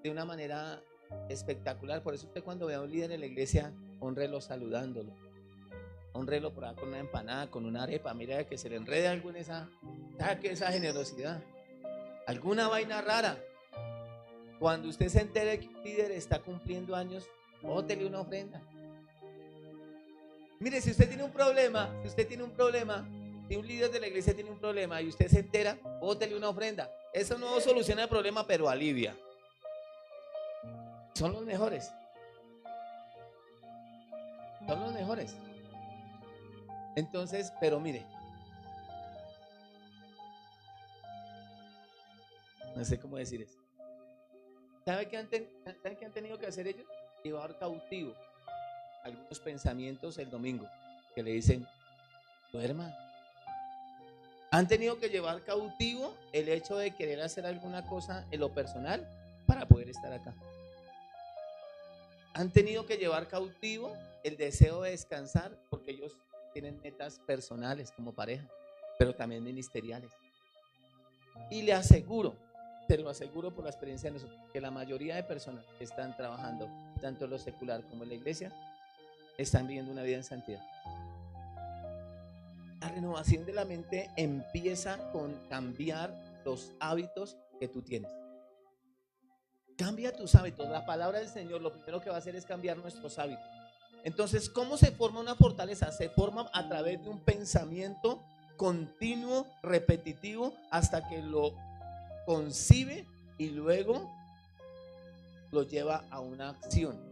de una manera espectacular. Por eso usted cuando ve a un líder en la iglesia, honrelo saludándolo. Honrelo por ahí con una empanada, con una arepa. Mira que se le enrede algo en esa generosidad. Alguna vaina rara. Cuando usted se entere que un líder está cumpliendo años, bótele una ofrenda. Mire, si usted tiene un problema, si un líder de la iglesia tiene un problema y usted se entera, bótele una ofrenda. Eso no soluciona el problema, pero alivia. Son los mejores. Son los mejores. Entonces, pero mire, no sé cómo decir eso. ¿Sabe qué han tenido que hacer ellos? Llevar cautivo algunos pensamientos el domingo que le dicen, duerma. Han tenido que llevar cautivo el hecho de querer hacer alguna cosa en lo personal para poder estar acá. Han tenido que llevar cautivo el deseo de descansar porque ellos tienen metas personales como pareja, pero también ministeriales. Y le aseguro, te lo aseguro por la experiencia de nosotros, que la mayoría de personas que están trabajando, tanto en lo secular como en la iglesia, están viviendo una vida en santidad. La renovación de la mente empieza con cambiar los hábitos que tú tienes. Cambia tus hábitos. La palabra del Señor lo primero que va a hacer es cambiar nuestros hábitos. Entonces, ¿cómo se forma una fortaleza? Se forma a través de un pensamiento continuo, repetitivo, hasta que lo concibe y luego lo lleva a una acción.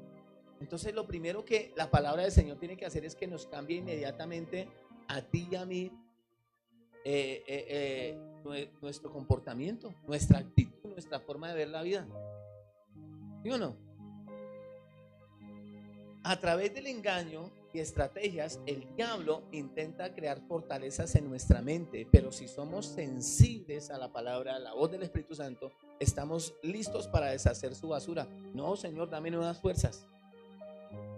Entonces, lo primero que la palabra del Señor tiene que hacer es que nos cambie inmediatamente a ti y a mí nuestro comportamiento, nuestra actitud, nuestra forma de ver la vida. ¿Sí o no? A través del engaño y estrategias, el diablo intenta crear fortalezas en nuestra mente, pero si somos sensibles a la palabra, a la voz del Espíritu Santo, estamos listos para deshacer su basura. No, Señor, dame nuevas fuerzas.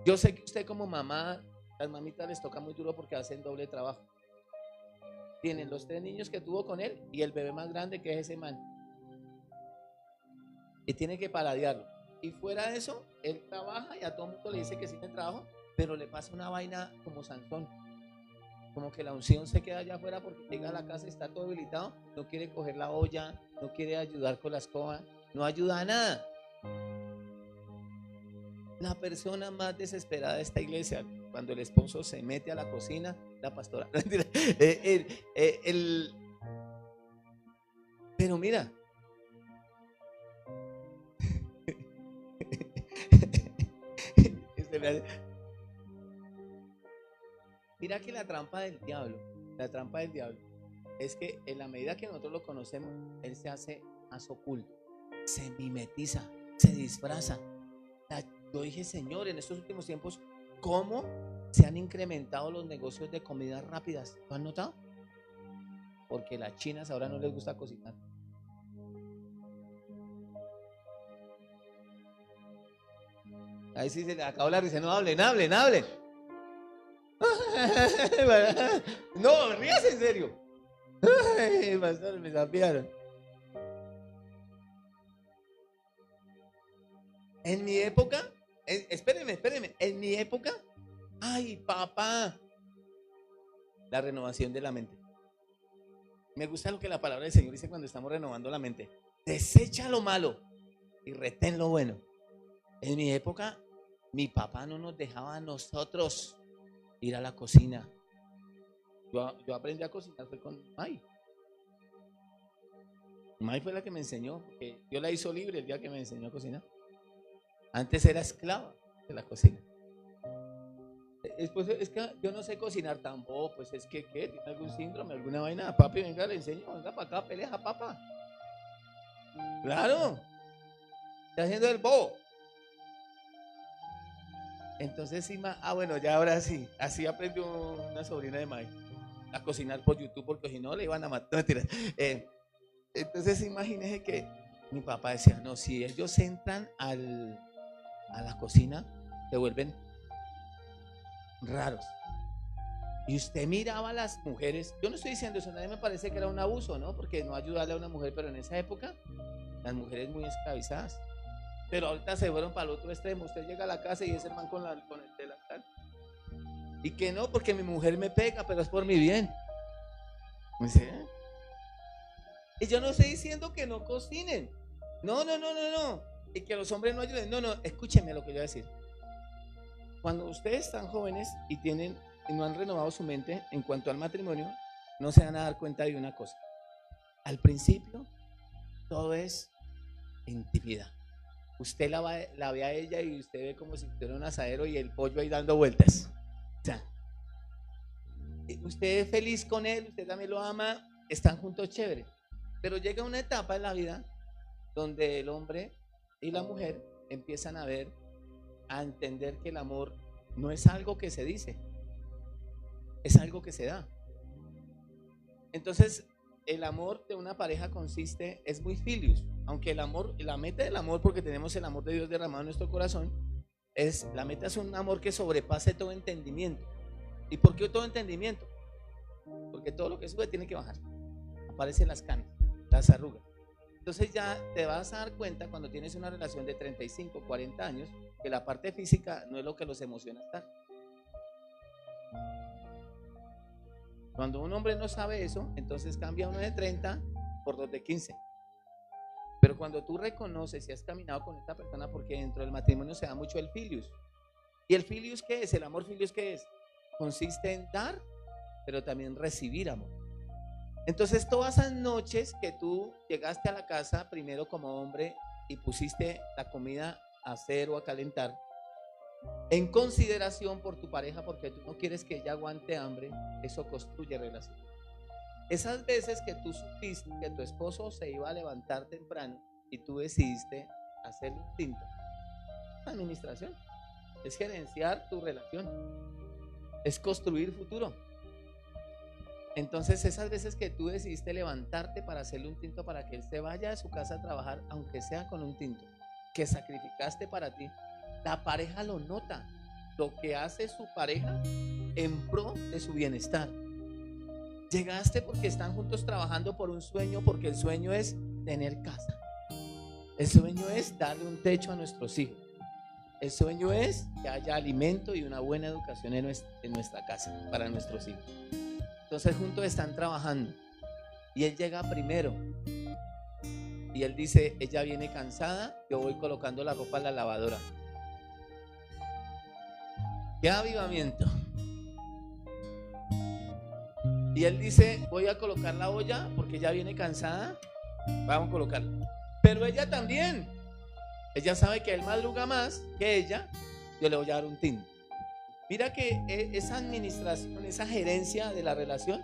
Yo sé que usted como mamá, las mamitas les toca muy duro porque hacen doble trabajo. Tienen los 3 niños que tuvo con él y el bebé más grande que es ese man. Y tiene que paladearlo. Y fuera de eso, él trabaja y a todo el mundo le dice que sí tiene trabajo, pero le pasa una vaina como Sansón. Como que la unción se queda allá afuera porque llega a la casa y está todo debilitado, no quiere coger la olla, no quiere ayudar con la escoba, no ayuda a nada. La persona más desesperada de esta iglesia, cuando el esposo se mete a la cocina, la pastora. Pero mira, mira que la trampa del diablo es que en la medida que nosotros lo conocemos, él se hace más oculto, se mimetiza, se disfraza. Yo dije, Señor, en estos últimos tiempos, ¿cómo se han incrementado los negocios de comidas rápidas? ¿Lo han notado? Porque las chinas ahora no les gusta cocinar. Ahí sí se le acabó la risa. No hablen. No, rías en serio. Ay, pastor, me sapearon. En mi época, espéreme. En mi época, ay, papá, la renovación de la mente. Me gusta lo que la palabra del Señor dice cuando estamos renovando la mente. Desecha lo malo y retén lo bueno. En mi época, mi papá no nos dejaba a nosotros ir a la cocina. Yo aprendí a cocinar fue con May. May fue la que me enseñó, porque yo la hizo libre el día que me enseñó a cocinar. Antes era esclava de la cocina. Después es que yo no sé cocinar tampoco, pues es que ¿qué? ¿Tiene algún síndrome, alguna vaina? Papi, venga, le enseño, venga para acá, peleja, papá. Claro, está haciendo el bobo. Entonces sí, bueno, ya ahora sí, así aprendió una sobrina de May a cocinar por YouTube, porque si no le iban a matar. No, mentira. Entonces imagínese que mi papá decía, no, si ellos entran a la cocina, se vuelven raros. Y usted miraba a las mujeres, yo no estoy diciendo eso, a nadie me parece que era un abuso, ¿no? Porque no ayudarle a una mujer, pero en esa época, las mujeres muy esclavizadas. Pero ahorita se fueron para el otro extremo. Usted llega a la casa y ese man con el delantal. Y que no, porque mi mujer me pega, pero es por mi bien. ¿Sí? Y yo no estoy diciendo que no cocinen. No. Y que los hombres no ayuden. No, escúcheme lo que yo voy a decir. Cuando ustedes están jóvenes y no han renovado su mente en cuanto al matrimonio, no se van a dar cuenta de una cosa. Al principio, todo es intimidad. Usted la ve a ella y usted ve como si fuera un asadero y el pollo ahí dando vueltas. O sea, usted es feliz con él, usted también lo ama, están juntos chévere. Pero llega una etapa en la vida donde el hombre y la mujer empiezan a entender que el amor no es algo que se dice, es algo que se da. Entonces, el amor de una pareja es muy filius, aunque el amor, la meta del amor, porque tenemos el amor de Dios derramado en nuestro corazón, la meta es un amor que sobrepase todo entendimiento. ¿Y por qué todo entendimiento? Porque todo lo que sube tiene que bajar. Aparecen las canas, las arrugas. Entonces ya te vas a dar cuenta cuando tienes una relación de 35, 40 años, que la parte física no es lo que los emociona estar. Cuando un hombre no sabe eso, entonces cambia uno de 30 por 2 de 15. Pero cuando tú reconoces y has caminado con esta persona, porque dentro del matrimonio se da mucho el filius. ¿Y el filius qué es? ¿El amor filius qué es? Consiste en dar, pero también recibir amor. Entonces todas esas noches que tú llegaste a la casa primero como hombre y pusiste la comida a hacer o a calentar, en consideración por tu pareja, porque tú no quieres que ella aguante hambre, eso construye relación. Esas veces que tú supiste que tu esposo se iba a levantar temprano y tú decidiste hacer un tinto, administración, es gerenciar tu relación, es construir futuro. Entonces esas veces que tú decidiste levantarte para hacerle un tinto para que él se vaya de su casa a trabajar, aunque sea con un tinto que sacrificaste para ti, la pareja lo nota, lo que hace su pareja en pro de su bienestar. Llegaste porque están juntos trabajando por un sueño, porque el sueño es tener casa. El sueño es darle un techo a nuestros hijos. El sueño es que haya alimento y una buena educación en nuestra casa para nuestros hijos. Entonces juntos están trabajando y él llega primero y él dice, ella viene cansada, yo voy colocando la ropa en la lavadora. ¡Qué avivamiento! Y él dice, voy a colocar la olla porque ella viene cansada, vamos a colocarla. Pero ella también, ella sabe que él madruga más que ella, yo le voy a dar un tinte. Mira que esa administración, esa gerencia de la relación,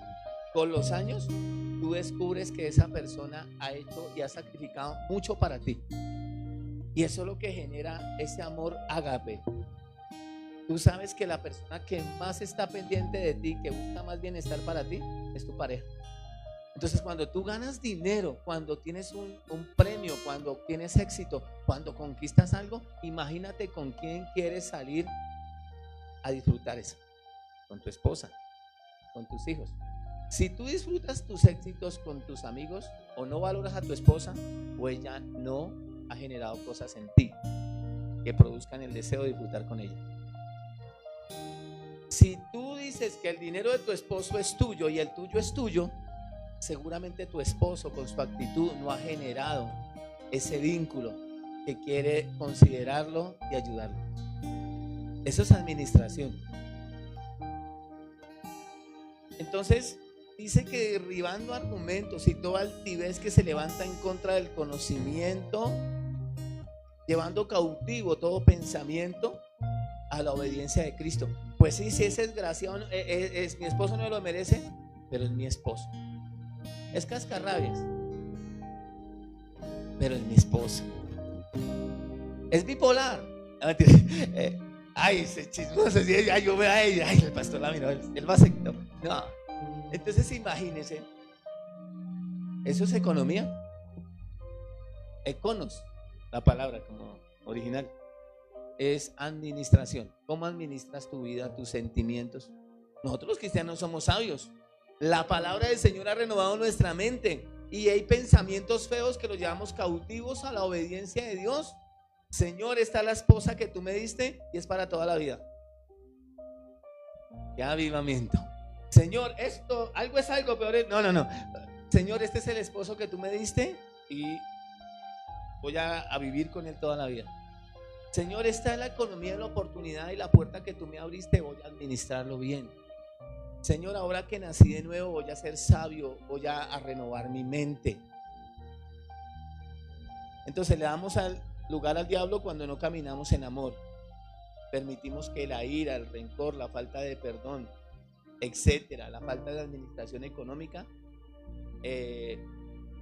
con los años, tú descubres que esa persona ha hecho y ha sacrificado mucho para ti. Y eso es lo que genera ese amor ágape. Tú sabes que la persona que más está pendiente de ti, que busca más bienestar para ti, es tu pareja. Entonces, cuando tú ganas dinero, cuando tienes un premio, cuando tienes éxito, cuando conquistas algo, imagínate con quién quieres salir a disfrutar eso. Con tu esposa, con tus hijos. Si tú disfrutas tus éxitos con tus amigos, o no valoras a tu esposa, o ella no ha generado cosas en ti que produzcan el deseo de disfrutar con ella. Si tú dices que el dinero de tu esposo es tuyo y el tuyo es tuyo, seguramente tu esposo con su actitud no ha generado ese vínculo que quiere considerarlo y ayudarlo. Eso es administración. Entonces dice que derribando argumentos y toda altivez que se levanta en contra del conocimiento, llevando cautivo todo pensamiento a la obediencia de Cristo. Pues sí, si ese desgraciado es mi esposo, no lo merece, pero es mi esposo. Es cascarrabias, pero es mi esposo. Es bipolar. Ay, ese chismoso, ay, yo veo a ella, ay, el pastor la miró, él va a ser, no. Entonces imagínense, eso es economía. Econos, la palabra como original, es administración. ¿Cómo administras tu vida, tus sentimientos? Nosotros los cristianos somos sabios. La palabra del Señor ha renovado nuestra mente y hay pensamientos feos que los llevamos cautivos a la obediencia de Dios. Señor, esta es la esposa que tú me diste y es para toda la vida. ¡Qué avivamiento! Señor, esto, algo es algo, peor es, no. Señor, este es el esposo que tú me diste y voy a vivir con él toda la vida. Señor, esta es la economía de la oportunidad y la puerta que tú me abriste, voy a administrarlo bien. Señor, ahora que nací de nuevo, voy a ser sabio, voy a renovar mi mente. Entonces le damos lugar al diablo cuando no caminamos en amor. Permitimos que la ira, el rencor, la falta de perdón, etcétera, la falta de administración económica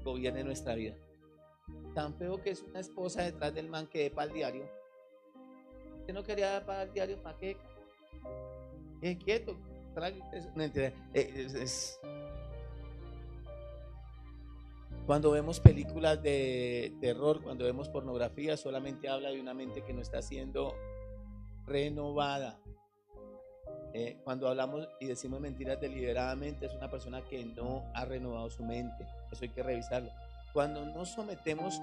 gobierne nuestra vida. Tan feo que es una esposa detrás del man que dé para el diario. Usted no quería dar para el diario, ¿para qué? Quieto. Cuando vemos películas de terror, cuando vemos pornografía, solamente habla de una mente que no está siendo renovada. Cuando hablamos y decimos mentiras deliberadamente, es una persona que no ha renovado su mente. Eso hay que revisarlo. Cuando no nos sometemos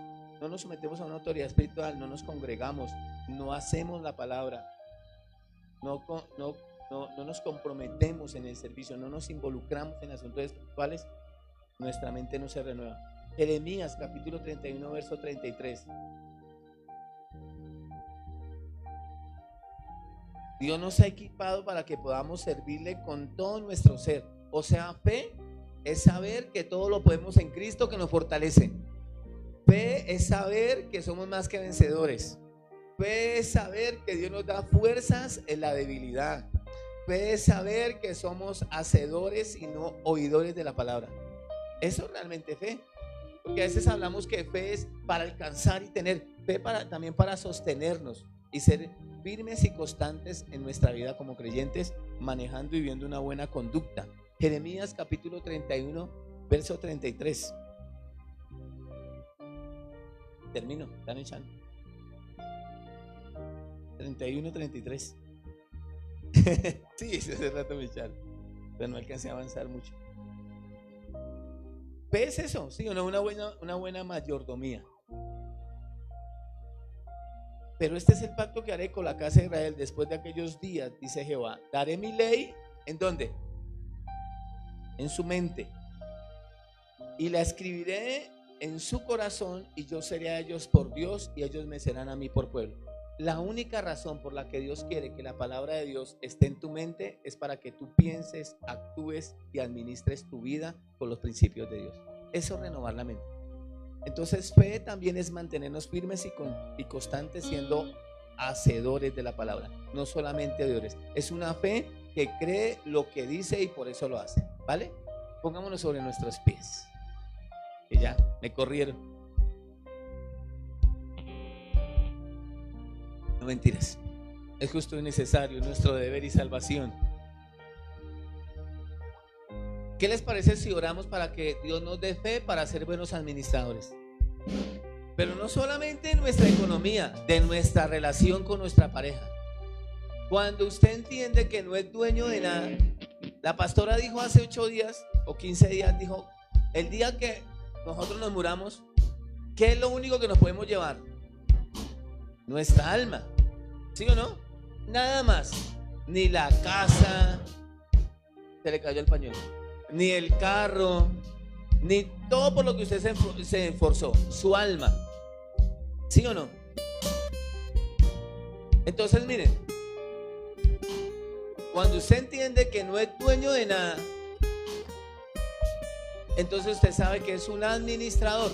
a una autoridad espiritual, no nos congregamos, no hacemos la palabra, no nos comprometemos en el servicio, no nos involucramos en asuntos espirituales, nuestra mente no se renueva. Jeremías capítulo 31 verso 33. Dios nos ha equipado para que podamos servirle con todo nuestro ser. O sea, fe es saber que todo lo podemos en Cristo que nos fortalece. Fe es saber que somos más que vencedores. Fe es saber que Dios nos da fuerzas en la debilidad. Fe es saber que somos hacedores y no oidores de la palabra. Eso es realmente fe. Porque a veces hablamos que fe es para alcanzar y tener. Fe también para sostenernos y ser firmes y constantes en nuestra vida como creyentes, manejando y viviendo una buena conducta. Jeremías capítulo 31 verso 33. Termino, están echando 31-33. Sí, hace rato me echaron, pero no alcancé a avanzar mucho. ¿Ves eso? Sí o no, una buena mayordomía. Pero este es el pacto que haré con la casa de Israel después de aquellos días, dice Jehová. Daré mi ley, ¿en dónde? En su mente. Y la escribiré en su corazón, y yo seré a ellos por Dios, y ellos me serán a mí por pueblo. La única razón por la que Dios quiere que la palabra de Dios esté en tu mente es para que tú pienses, actúes y administres tu vida con los principios de Dios. Eso es renovar la mente. Entonces, fe también es mantenernos firmes y constantes, siendo hacedores de la palabra, no solamente oidores. Es una fe que cree lo que dice y por eso lo hace, ¿vale? Pongámonos sobre nuestros pies. Que ya me corrieron. No, mentiras. Es justo y necesario, nuestro deber y salvación. ¿Qué les parece si oramos para que Dios nos dé fe para ser buenos administradores? Pero no solamente en nuestra economía, de nuestra relación con nuestra pareja. Cuando usted entiende que no es dueño de nada, la pastora dijo hace 8 días o 15 días, dijo, el día que nosotros nos muramos, ¿qué es lo único que nos podemos llevar? Nuestra alma, ¿sí o no? Nada más, ni la casa, se le cayó el pañuelo, ni el carro, ni todo por lo que usted se esforzó, su alma, ¿sí o no? Entonces miren, cuando usted entiende que no es dueño de nada, entonces usted sabe que es un administrador.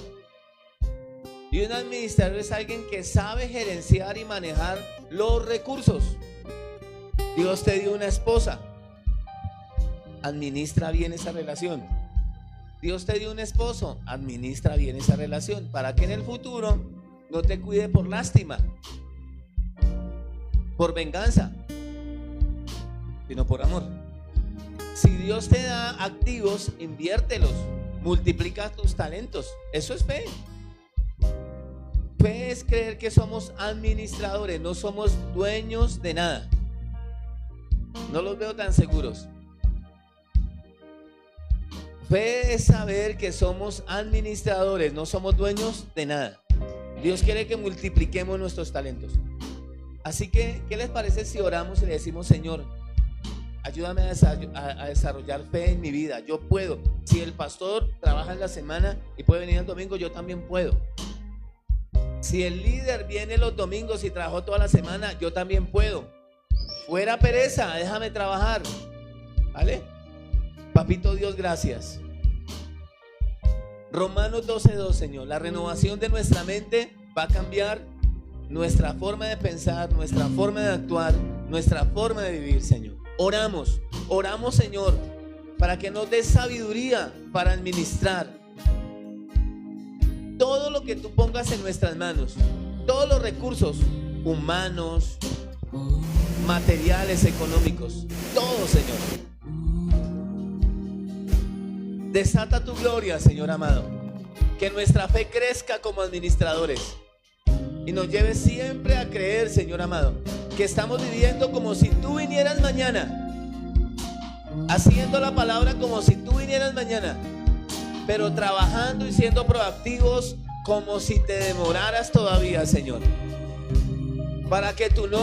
Y un administrador es alguien que sabe gerenciar y manejar los recursos. Dios te dio una esposa, administra bien esa relación. Dios te dio un esposo, administra bien esa relación, para que en el futuro no te cuide por lástima, por venganza, sino por amor. Si Dios te da activos, inviértelos, multiplica tus talentos. Eso es fe. Fe es creer que somos administradores, no somos dueños de nada. No los veo tan seguros. Fe es saber que somos administradores, no somos dueños de nada. Dios quiere que multipliquemos nuestros talentos. Así que, ¿qué les parece si oramos y le decimos, Señor, ayúdame a desarrollar fe en mi vida? Yo puedo. Si el pastor trabaja en la semana y puede venir el domingo, yo también puedo. Si el líder viene los domingos y trabajó toda la semana, yo también puedo. Fuera pereza, déjame trabajar. ¿Vale? Papito Dios, gracias. Romanos 12:2, Señor. La renovación de nuestra mente va a cambiar nuestra forma de pensar, nuestra forma de actuar, nuestra forma de vivir, Señor. Oramos, Señor, para que nos des sabiduría para administrar todo lo que tú pongas en nuestras manos, todos los recursos humanos, materiales, económicos, todo, Señor. Desata tu gloria, Señor amado, que nuestra fe crezca como administradores y nos lleve siempre a creer, Señor amado, que estamos viviendo como si tú vinieras mañana, haciendo la palabra como si tú vinieras mañana, pero trabajando y siendo proactivos como si te demoraras todavía, Señor, para que tu nombre